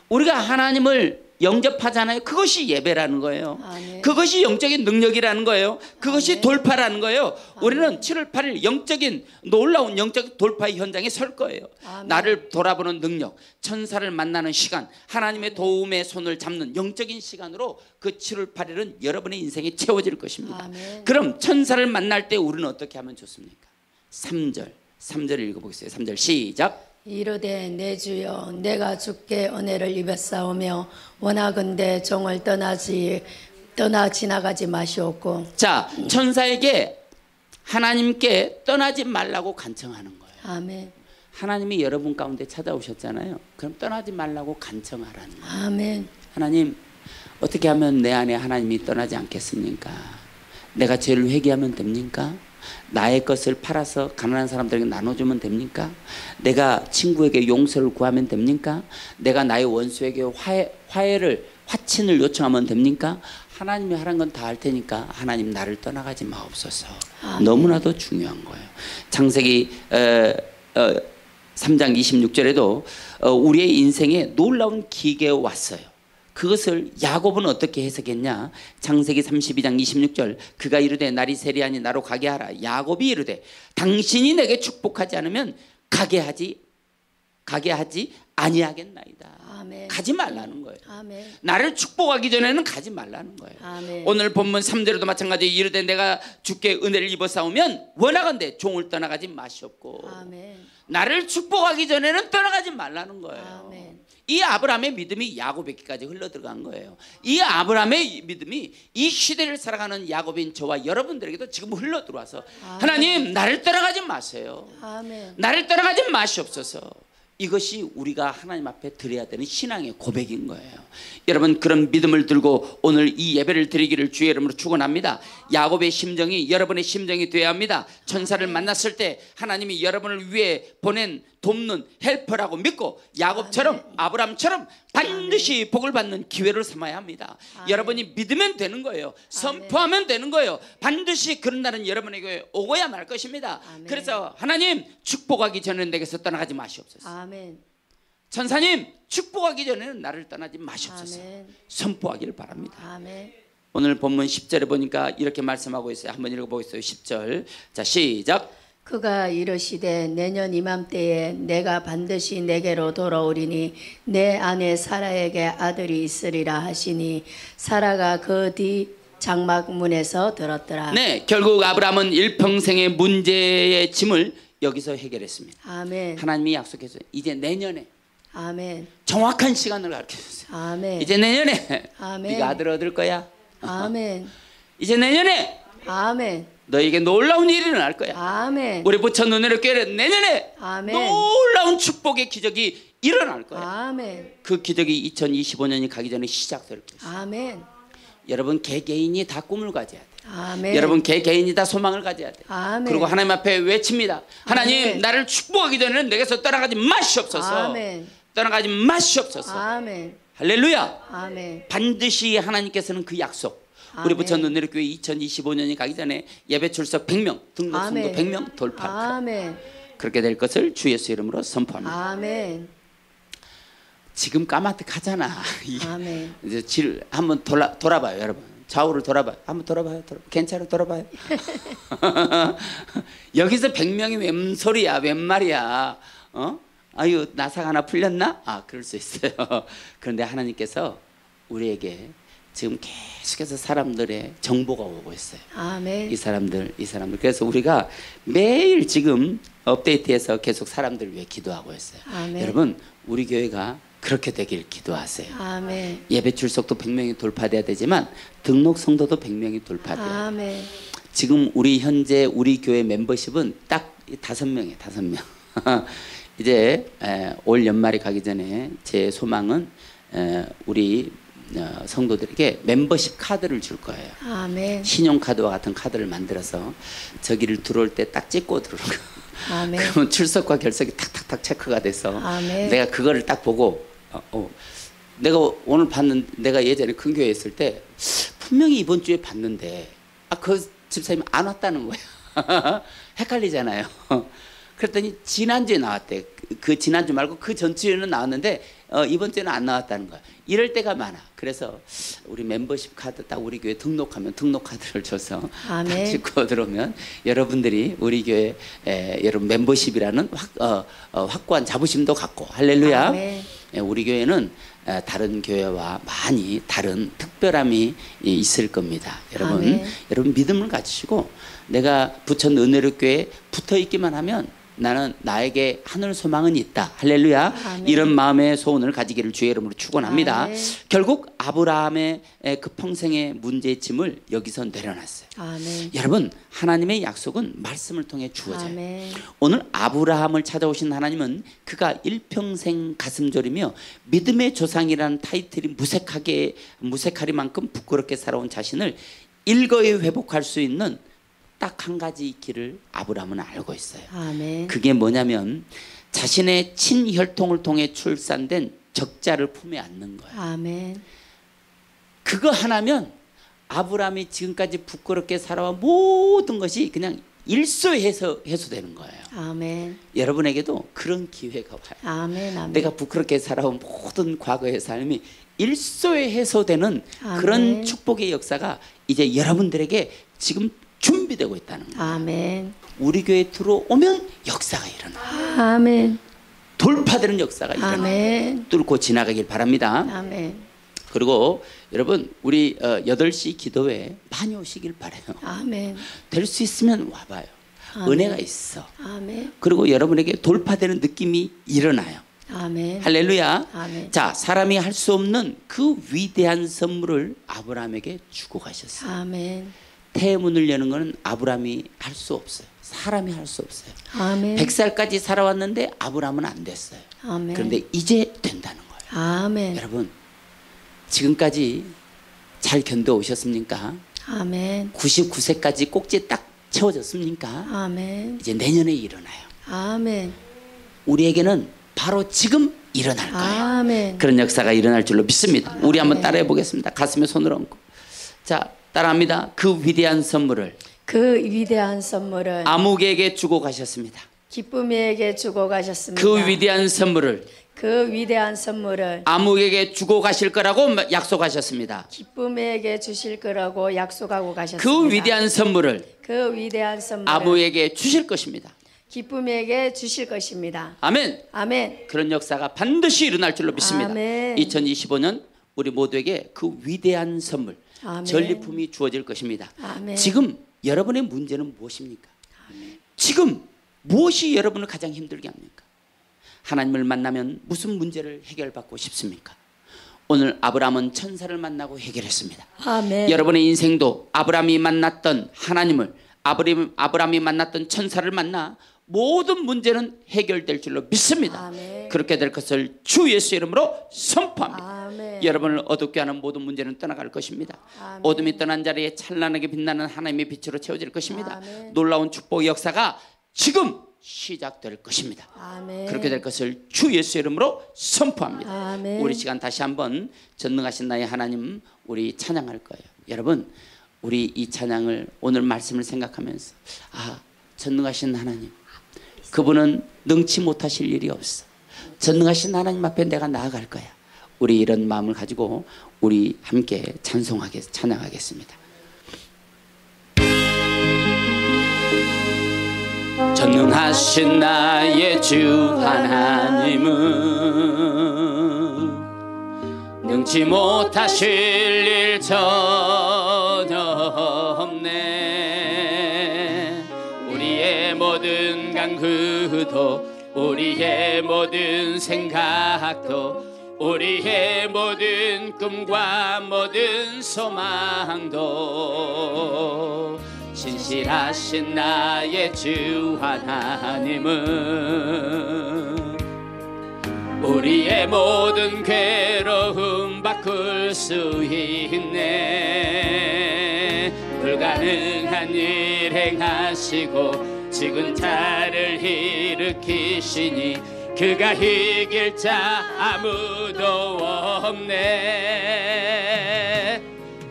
우리가 하나님을 영접하잖아요. 그것이 예배라는 거예요. 아멘. 그것이 영적인 능력이라는 거예요. 그것이 아멘. 돌파라는 거예요. 우리는 7월 8일 영적인 놀라운 영적 돌파의 현장에 설 거예요. 아멘. 나를 돌아보는 능력, 천사를 만나는 시간, 하나님의 도움의 손을 잡는 영적인 시간으로 그 7월 8일은 여러분의 인생에 채워질 것입니다. 아멘. 그럼 천사를 만날 때 우리는 어떻게 하면 좋습니까? 3절 읽어보겠습니다. 3절 시작. 이르되 내 주여 내가 주께 은혜를 입었사오며 원하건대 종을 떠나 지나가지 마시옵고. 자, 천사에게 하나님께 떠나지 말라고 간청하는 거예요. 아멘. 하나님이 여러분 가운데 찾아오셨잖아요. 그럼 떠나지 말라고 간청하라는 거예요. 아멘. 하나님, 어떻게 하면 내 안에 하나님이 떠나지 않겠습니까? 내가 죄를 회개하면 됩니까? 나의 것을 팔아서 가난한 사람들에게 나눠주면 됩니까? 내가 친구에게 용서를 구하면 됩니까? 내가 나의 원수에게 화친을 요청하면 됩니까? 하나님이 하라는 건 다 할 테니까 하나님 나를 떠나가지 마옵소서. 아멘. 너무나도 중요한 거예요. 창세기 3장 26절에도 우리의 인생에 놀라운 기계가 왔어요. 그것을 야곱은 어떻게 해석했냐? 창세기 32장 26절 그가 이르되 날이 세리하니 나로 가게 하라. 야곱이 이르되 당신이 내게 축복하지 않으면 가게 하지 아니하겠나이다. 아멘. 가지 말라는 거예요. 아멘. 나를 축복하기 전에는 가지 말라는 거예요. 아멘. 오늘 본문 3절에도 마찬가지 이르되 내가 주께 은혜를 입어 싸우면 원하건대 종을 떠나가지 마시옵고. 아멘. 나를 축복하기 전에는 떠나가지 말라는 거예요. 아멘. 이 아브라함의 믿음이 야곱에게까지 흘러들어간 거예요. 이 아브라함의 믿음이 이 시대를 살아가는 야곱인 저와 여러분들에게도 지금 흘러들어와서 아멘. 하나님 나를 떠나가지 마세요. 아멘. 나를 떠나가지 마시옵소서. 이것이 우리가 하나님 앞에 드려야 되는 신앙의 고백인 거예요. 여러분 그런 믿음을 들고 오늘 이 예배를 드리기를 주의 이름으로 축원합니다. 야곱의 심정이 여러분의 심정이 되어야 합니다. 천사를 만났을 때 하나님이 여러분을 위해 보낸 돕는 헬퍼라고 믿고 야곱처럼 아브라함처럼 반드시 복을 받는 기회를 삼아야 합니다. 여러분이 믿으면 되는 거예요. 선포하면 되는 거예요. 반드시 그런 날은 여러분에게 오고야 말 것입니다. 그래서 하나님 축복하기 전에는 내게서 떠나가지 마시옵소서. 아멘. 천사님 축복하기 전에는 나를 떠나지 마시옵소서. 아멘. 선포하기를 바랍니다. 아멘. 오늘 본문 10절에 보니까 이렇게 말씀하고 있어요. 한번 읽어보겠어요. 10절 자 시작. 그가 이르시되 내년 이맘때에 내가 반드시 내게로 돌아오리니 내 아내 사라에게 아들이 있으리라 하시니 사라가 그 뒤 장막문에서 들었더라. 네, 결국 아브라함은 일평생의 문제의 짐을 여기서 해결했습니다. 아멘. 하나님이 약속했어요. 이제 내년에 아멘. 정확한 시간을 가르쳐줬어요. 아멘. 이제 내년에 아멘. 네가 아들 얻을 거야. 아멘. 이제 내년에 아멘. 너에게 놀라운 일이 일어날 거야. 아멘. 우리 부처 눈으로 꿰래 내년에 아멘. 놀라운 축복의 기적이 일어날 거야. 아멘. 그 기적이 2025년이 가기 전에 시작될 것이야. 아멘. 여러분 개개인이 다 꿈을 가져야 돼. 아멘. 여러분 개개인이 다 소망을 가져야 돼. 아멘. 그리고 하나님 앞에 외칩니다. 하나님 아멘. 나를 축복하기 전에는 내게서 떠나가지 마시옵소서. 아멘. 떠나가지 마시옵소서. 아멘. 할렐루야. 아멘. 반드시 하나님께서는 그 약속 우리 아멘. 부처 눈내리교회 2025년이 가기 전에 예배 출석 100명 등록 성도 아멘. 100명 돌파할 거예요. 아멘. 그렇게 될 것을 주 예수 이름으로 선포합니다. 아멘. 지금 까마득하잖아. 아멘. 이제 질 한번 돌아봐요, 여러분. 좌우를 돌아봐요. 한번 돌아봐요. 괜찮아, 돌아봐요. 여기서 100명이 웬 소리야, 웬 말이야. 아유, 나사가 하나 풀렸나? 아, 그럴 수 있어요. 그런데 하나님께서 우리에게 지금 계속해서 사람들의 정보가 오고 있어요. 아멘. 이 사람들. 그래서 우리가 매일 지금 업데이트해서 계속 사람들을 위해 기도하고 있어요. 아멘. 여러분, 우리 교회가 그렇게 되길 기도하세요. 아멘. 예배 출석도 100명이 돌파돼야 되지만 등록 성도도 100명이 돌파돼요. 아멘. 지금 현재 우리 교회 멤버십은 딱 5명이에요. 5명. 이제 올 연말이 가기 전에 제 소망은 우리 성도들에게 멤버십 카드를 줄 거예요. 아멘. 신용카드와 같은 카드를 만들어서 저기를 들어올 때 딱 찍고 들어오는 거. 아멘. 그러면 출석과 결석이 탁탁탁 체크가 돼서 아멘. 내가 그거를 딱 보고 내가 오늘 봤는데 내가 예전에 큰 교회에 있을 때 분명히 이번 주에 봤는데 그 집사님 안 왔다는 거야. 헷갈리잖아요. 그랬더니 지난주에 나왔대. 그 지난주 말고 그 전주에는 나왔는데 이번 주에는 안 나왔다는 거야. 이럴 때가 많아. 그래서 우리 멤버십 카드 딱 우리 교회 등록하면 등록카드를 줘서 딱 찍고 들어오면 여러분들이 우리 교회 여러분 멤버십이라는 확고한 자부심도 갖고 할렐루야. 아멘. 우리 교회는 다른 교회와 많이 다른 특별함이 있을 겁니다. 여러분, 여러분 믿음을 가지시고 내가 부천 은혜롭교회에 붙어 있기만 하면 나는 나에게 하늘 소망은 있다. 할렐루야. 아멘. 이런 마음의 소원을 가지기를 주의 이름으로 축원합니다. 결국 아브라함의 그 평생의 문제의 짐을 여기서 내려놨어요. 아멘. 여러분 하나님의 약속은 말씀을 통해 주어져요. 아멘. 오늘 아브라함을 찾아오신 하나님은 그가 일평생 가슴 졸이며 믿음의 조상이라는 타이틀이 무색하리만큼 부끄럽게 살아온 자신을 일거에 회복할 수 있는 딱 한 가지 길을 아브라함은 알고 있어요. 아멘. 그게 뭐냐면 자신의 친혈통을 통해 출산된 적자를 품에 안는 거예요. 아멘. 그거 하나면 아브라함이 지금까지 부끄럽게 살아온 모든 것이 그냥 해소되는 거예요. 아멘. 여러분에게도 그런 기회가 와요. 아멘, 아멘. 내가 부끄럽게 살아온 모든 과거의 삶이 해소되는 아멘. 그런 축복의 역사가 이제 여러분들에게 지금 준비되고 있다는 거예요. 아멘. 우리 교회에 들어오면 역사가 일어나요. 아멘. 돌파되는 역사가 일어나요. 뚫고 지나가길 바랍니다. 아멘. 그리고 여러분 우리 8시 기도회에 많이 오시길 바라요. 아멘. 될 수 있으면 와봐요. 아멘. 은혜가 있어. 아멘. 그리고 여러분에게 돌파되는 느낌이 일어나요. 아멘. 할렐루야. 아멘. 자, 사람이 할 수 없는 그 위대한 선물을 아브라함에게 주고 가셨어요. 아멘. 태문을 여는 것은 아브라함이 할 수 없어요. 사람이 할 수 없어요. 아멘. 100살까지 살아왔는데 아브라함은 안 됐어요. 아멘. 그런데 이제 된다는 거예요. 아멘. 여러분 지금까지 잘 견뎌오셨습니까? 아멘. 99세까지 꼭지 딱 채워졌습니까? 아멘. 이제 내년에 일어나요. 아멘. 우리에게는 바로 지금 일어날 거예요. 아멘. 그런 역사가 일어날 줄로 믿습니다. 우리 한번 따라해 보겠습니다. 가슴에 손을 얹고. 자, 따라합니다. 그 위대한 선물을 아무개에게 주고 가셨습니다. 기쁨에게 주고 가셨습니다. 그 위대한 선물을 아무개에게 주고 가실 거라고 약속하셨습니다. 기쁨에게 주실 거라고 약속하고 가셨습니다. 그 위대한 선물을 아무에게 주실 것입니다. 기쁨에게 주실 것입니다. 아멘. 아멘. 그런 역사가 반드시 일어날 줄로 믿습니다. 아멘. 2025년 우리 모두에게 그 위대한 선물 아멘. 전리품이 주어질 것입니다. 아멘. 지금 여러분의 문제는 무엇입니까? 아멘. 지금 무엇이 여러분을 가장 힘들게 합니까? 하나님을 만나면 무슨 문제를 해결받고 싶습니까? 오늘 아브라함은 천사를 만나고 해결했습니다. 아멘. 여러분의 인생도 아브라함이 만났던 하나님을 아브라함이 만났던 천사를 만나 모든 문제는 해결될 줄로 믿습니다. 아멘. 그렇게 될 것을 주 예수 이름으로 선포합니다. 아멘. 여러분을 어둡게 하는 모든 문제는 떠나갈 것입니다. 아멘. 어둠이 떠난 자리에 찬란하게 빛나는 하나님의 빛으로 채워질 것입니다. 아멘. 놀라운 축복의 역사가 지금 시작될 것입니다. 아멘. 그렇게 될 것을 주 예수 이름으로 선포합니다. 아멘. 우리 시간 다시 한번 전능하신 나의 하나님 우리 찬양할 거예요. 여러분 우리 이 찬양을 오늘 말씀을 생각하면서 전능하신 하나님 그분은 능치 못하실 일이 없어. 전능하신 하나님 앞에 내가 나아갈 거야. 우리 이런 마음을 가지고 우리 함께 찬양하겠습니다. 전능하신 나의 주 하나님은 능치 못하실 일 전혀 없네. 우리의 모든 간구도 우리의 모든 생각도 우리의 모든 꿈과 모든 소망도 신실하신 나의 주 하나님은 우리의 모든 괴로움 바꿀 수 있네. 불가능한 일 행하시고 죽은 자를 일으키시니 그가 이길 자 아무도 없네.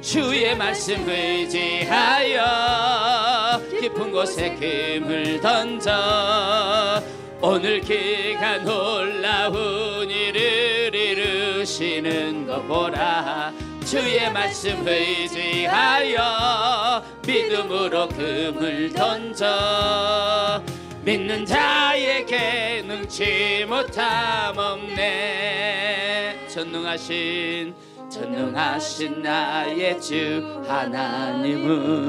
주의 말씀 의지하여 깊은 곳에 금을 던져 오늘 그가 놀라운 일을 이루시는 것 보라. 주의 말씀 의지하여 믿음으로 금을 던져 믿는 자에게 능치 못함 없네. 전능하신 나의 주 하나님은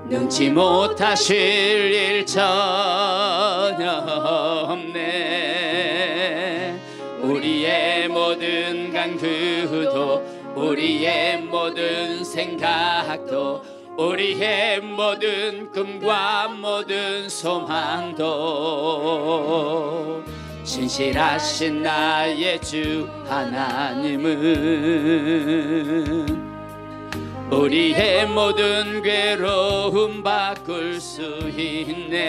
능치 못하실 일 전혀 없네. 우리의 모든 간구도 우리의 모든 생각도 우리의 모든 꿈과 모든 소망도 신실하신 나의 주 하나님은 우리의 모든 괴로움 바꿀 수 있네.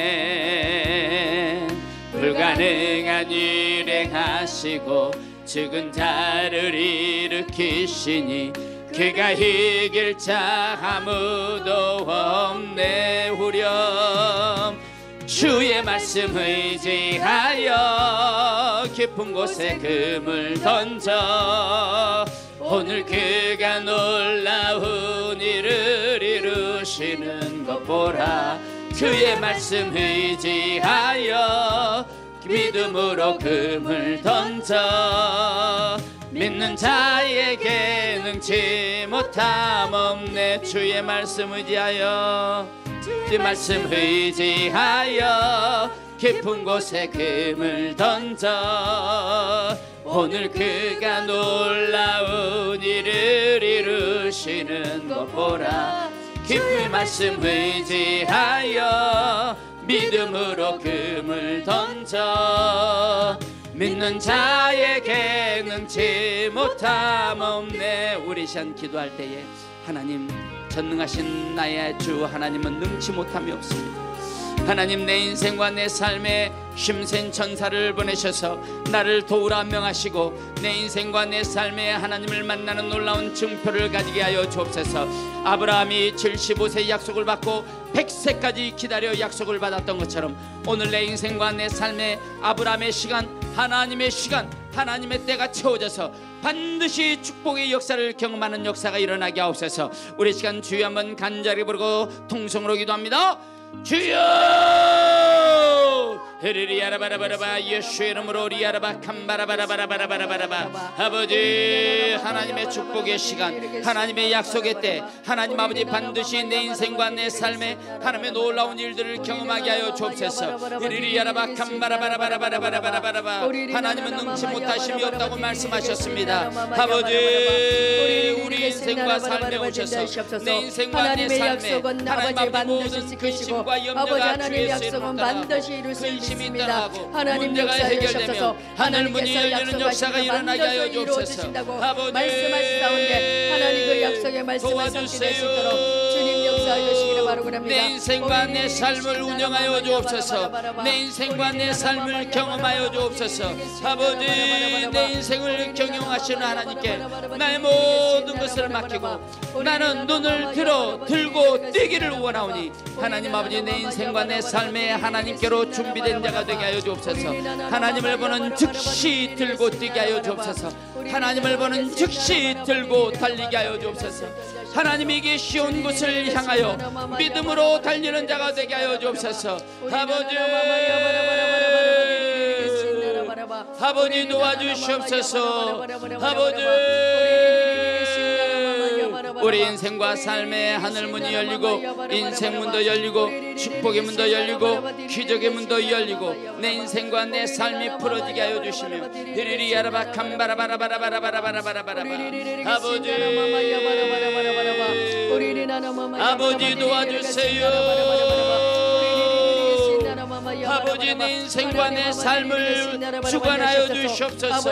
불가능한 일 행하시고 죽은 자를 일으키시니 그가 이길 자 아무도 없네. 후렴 주의 말씀 의지하여 깊은 곳에 금을 던져 오늘 그가 놀라운 일을 이루시는 것 보라. 주의 말씀 의지하여 믿음으로 금을 던져 믿는 자에게 능치 못함 없네. 주의 말씀 의지하여 주의 말씀 의지하여 깊은 곳에 금을 던져 오늘 그가 놀라운 일을 이루시는 것 보라. 깊은 말씀 의지하여 믿음으로 금을 던져 믿는 자에게 능치 못함 없네. 우리 시간 기도할 때에 하나님 전능하신 나의 주 하나님은 능치 못함이 없습니다. 하나님 내 인생과 내 삶에 힘센 천사를 보내셔서 나를 도우라 명하시고 내 인생과 내 삶에 하나님을 만나는 놀라운 증표를 가지게 하여 주옵소서. 아브라함이 75세 약속을 받고 100세까지 기다려 약속을 받았던 것처럼 오늘 내 인생과 내 삶에 아브라함의 시간, 하나님의 시간, 하나님의 때가 채워져서 반드시 축복의 역사를 경험하는 역사가 일어나게 하옵소서. 우리 시간 주여 한번 간절히 부르고 통성으로 기도합니다. 주여 헤리리아라바라바라바 예수의 이름으로 리아라바 캄바라바라바라바라바라바. 아버지 하나님의 축복의 시간, 하나님의 약속의 때 하나님 아버지 반드시 내 인생과 내 삶에 하나님의 놀라운 일들을 경험하게 하여 주옵소서. 헤리리아라바 캄바라바라바라바라바라바라바. 하나님은 능치 못하심이 없다고 말씀하셨습니다. 아버지 우리 인생과 삶에 오셔서 내 인생과 내 삶에 하나님 아버지 모든 근심과 염려가 주의 약속은 반드시 이룰 수 있습니다. 하나님 문제가 해결되면 하늘문이 열리는 역사가 일어나게 하여 주옵소서. 아버지 말씀하시다온데 하나님 그 약속의 말씀을 성취될 수 있도록 주님 역사하시기를 바라고 합니다. 내 인생과 내 삶을 운영하여 주옵소서. 내 인생과 내 삶을 경험하여 주옵소서. 아버지 내 인생을 경영하시는 하나님께 나의 모든 것을 맡기고 나는 눈을 들고 뛰기를 원하오니 하나님 아버지 내 인생과 내 삶에 하나님께로 준비된 자가 되게 하여 주옵소서. 하나님을 보는 즉시 들고 뛰게 하여 주옵소서. 하나님을 보는 즉시 들고 달리게 하여 주옵소서. 하나님에게 쉬운 곳을 향하여 믿음으로 달리는 자가 되게 하여 주옵소서. 아버지 도와주시옵소서. 아버지 우리 인생과 삶의 하늘문이 열리고 인생문도 열리고 축복의 문도 열리고 기적의 문도 열리고 내 인생과 내 삶이 풀어지게 하여 주시며 히리리아라바 캄바라바라바라바라바라바라바라바. 아버지 도와주세요. 아버지 내 인생과 내 삶을 주관하여 주시옵소서.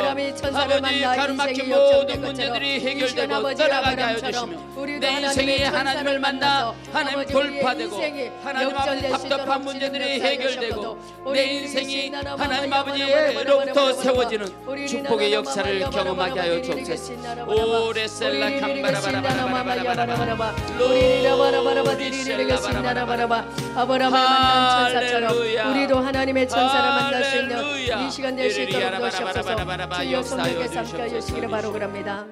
아버지 가로막힌 모든 문제들이 해결되고 떠나가게 하여 주시며 내 인생이 하나님을 만나 하나님 돌파되고 하나님 아버지 답답한 문제들이 해결되고 내 인생이 하나님 아버지로부터 세워지는 축복의 역사를 경험하게 하여 주옵소서. 오레셀라 캄바라바라바라바라바라바라 아브라함을 만난 천사처럼 우리도 하나님의 천사를 만날 수 있는 이 시간 될 수 있도록 도와주옵소서. 주여 성령께 삼켜 주시기를 바라옵니다.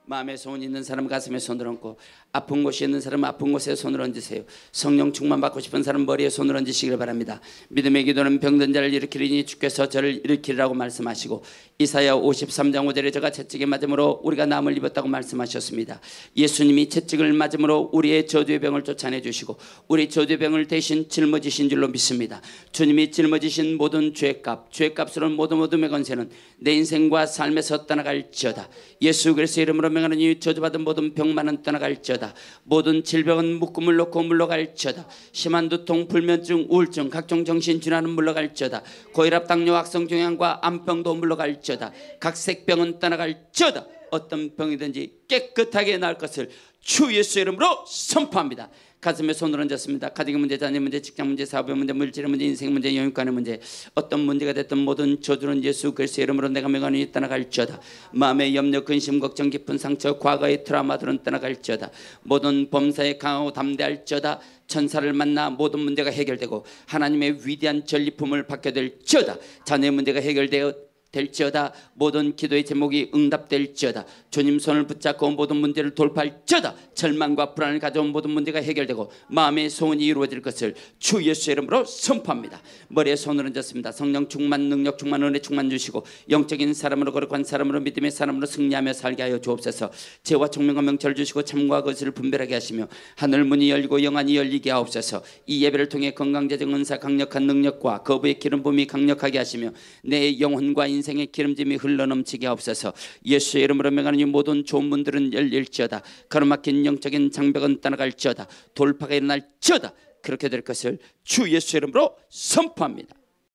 마음에 소원이 있는 사람 가슴에 손을 얹고 아픈 곳이 있는 사람 아픈 곳에 손을 얹으세요. 성령 충만 받고 싶은 사람 머리에 손을 얹으시기를 바랍니다. 믿음의 기도는 병든 자를 일으키리니 주께서 저를 일으키리라고 말씀하시고 이사야 53장 5절에 저가 채찍에 맞음으로 우리가 남을 입었다고 말씀하셨습니다. 예수님이 채찍을 맞음으로 우리의 저주의 병을 쫓아내 주시고 우리 저주의 병을 대신 짊어지신 줄로 믿습니다. 주님이 짊어지신 모든 죄값으로는 모든 어둠의 권세는 내 인생과 삶에서 떠나갈지어다. 예수 그리스도의 이름으로 명하노니 저주받은 모든 병만은 떠나갈지어다. 모든 질병은 묶음을 놓고 물러갈지어다. 심한 두통, 불면증, 우울증, 각종 정신질환은 물러갈지어다. 고혈압, 당뇨, 악성 종양과 암병도 물러갈지어다. 각색병은 떠나갈지어다. 어떤 병이든지 깨끗하게 나을 것을 주 예수의 이름으로 선포합니다. 가슴에 손을 얹었습니다. 가정의 문제, 자녀 문제, 직장 문제, 사업의 문제, 물질의 문제, 인생 문제, 영육간의 문제, 어떤 문제가 됐든 모든 저주는 예수 그리스도의 이름으로 내가 명하노니 떠나갈지어다. 마음의 염려, 근심, 걱정, 깊은 상처, 과거의 트라우마들은 떠나갈지어다. 모든 범사에 강하고 담대할지어다. 천사를 만나 모든 문제가 해결되고 하나님의 위대한 전리품을 받게 될지어다. 자녀의 문제가 해결되어 될지어다. 모든 기도의 제목이 응답될지어다. 주님 손을 붙잡고 모든 문제를 돌파할지어다. 절망과 불안을 가져온 모든 문제가 해결되고 마음의 소원이 이루어질 것을 주 예수의 이름으로 선포합니다. 머리에 손을 얹었습니다. 성령 충만, 능력 충만, 은혜 충만 주시고 영적인 사람으로 거룩한 사람으로 믿음의 사람으로 승리하며 살게 하여 주옵소서. 지혜와 총명과 명철을 주시고 참과 거짓을 분별하게 하시며 하늘 문이 열리고 영안이 열리게 하옵소서. 이 예배를 통해 건강재정 은사 강력한 능력과 거부의 기름 부음이 강력하게 하시며 내 영혼과 인생의 기름짐이 흘러넘치게 하옵소서. 예수의 이름으로 명하노니 모든 좋은 문들은 열릴지어다. 가로막힌 영적인 장벽은 떠나갈지어다. 돌파가 일어날지어다. 그렇게 될 것을 주 예수의 이름으로 선포합니다.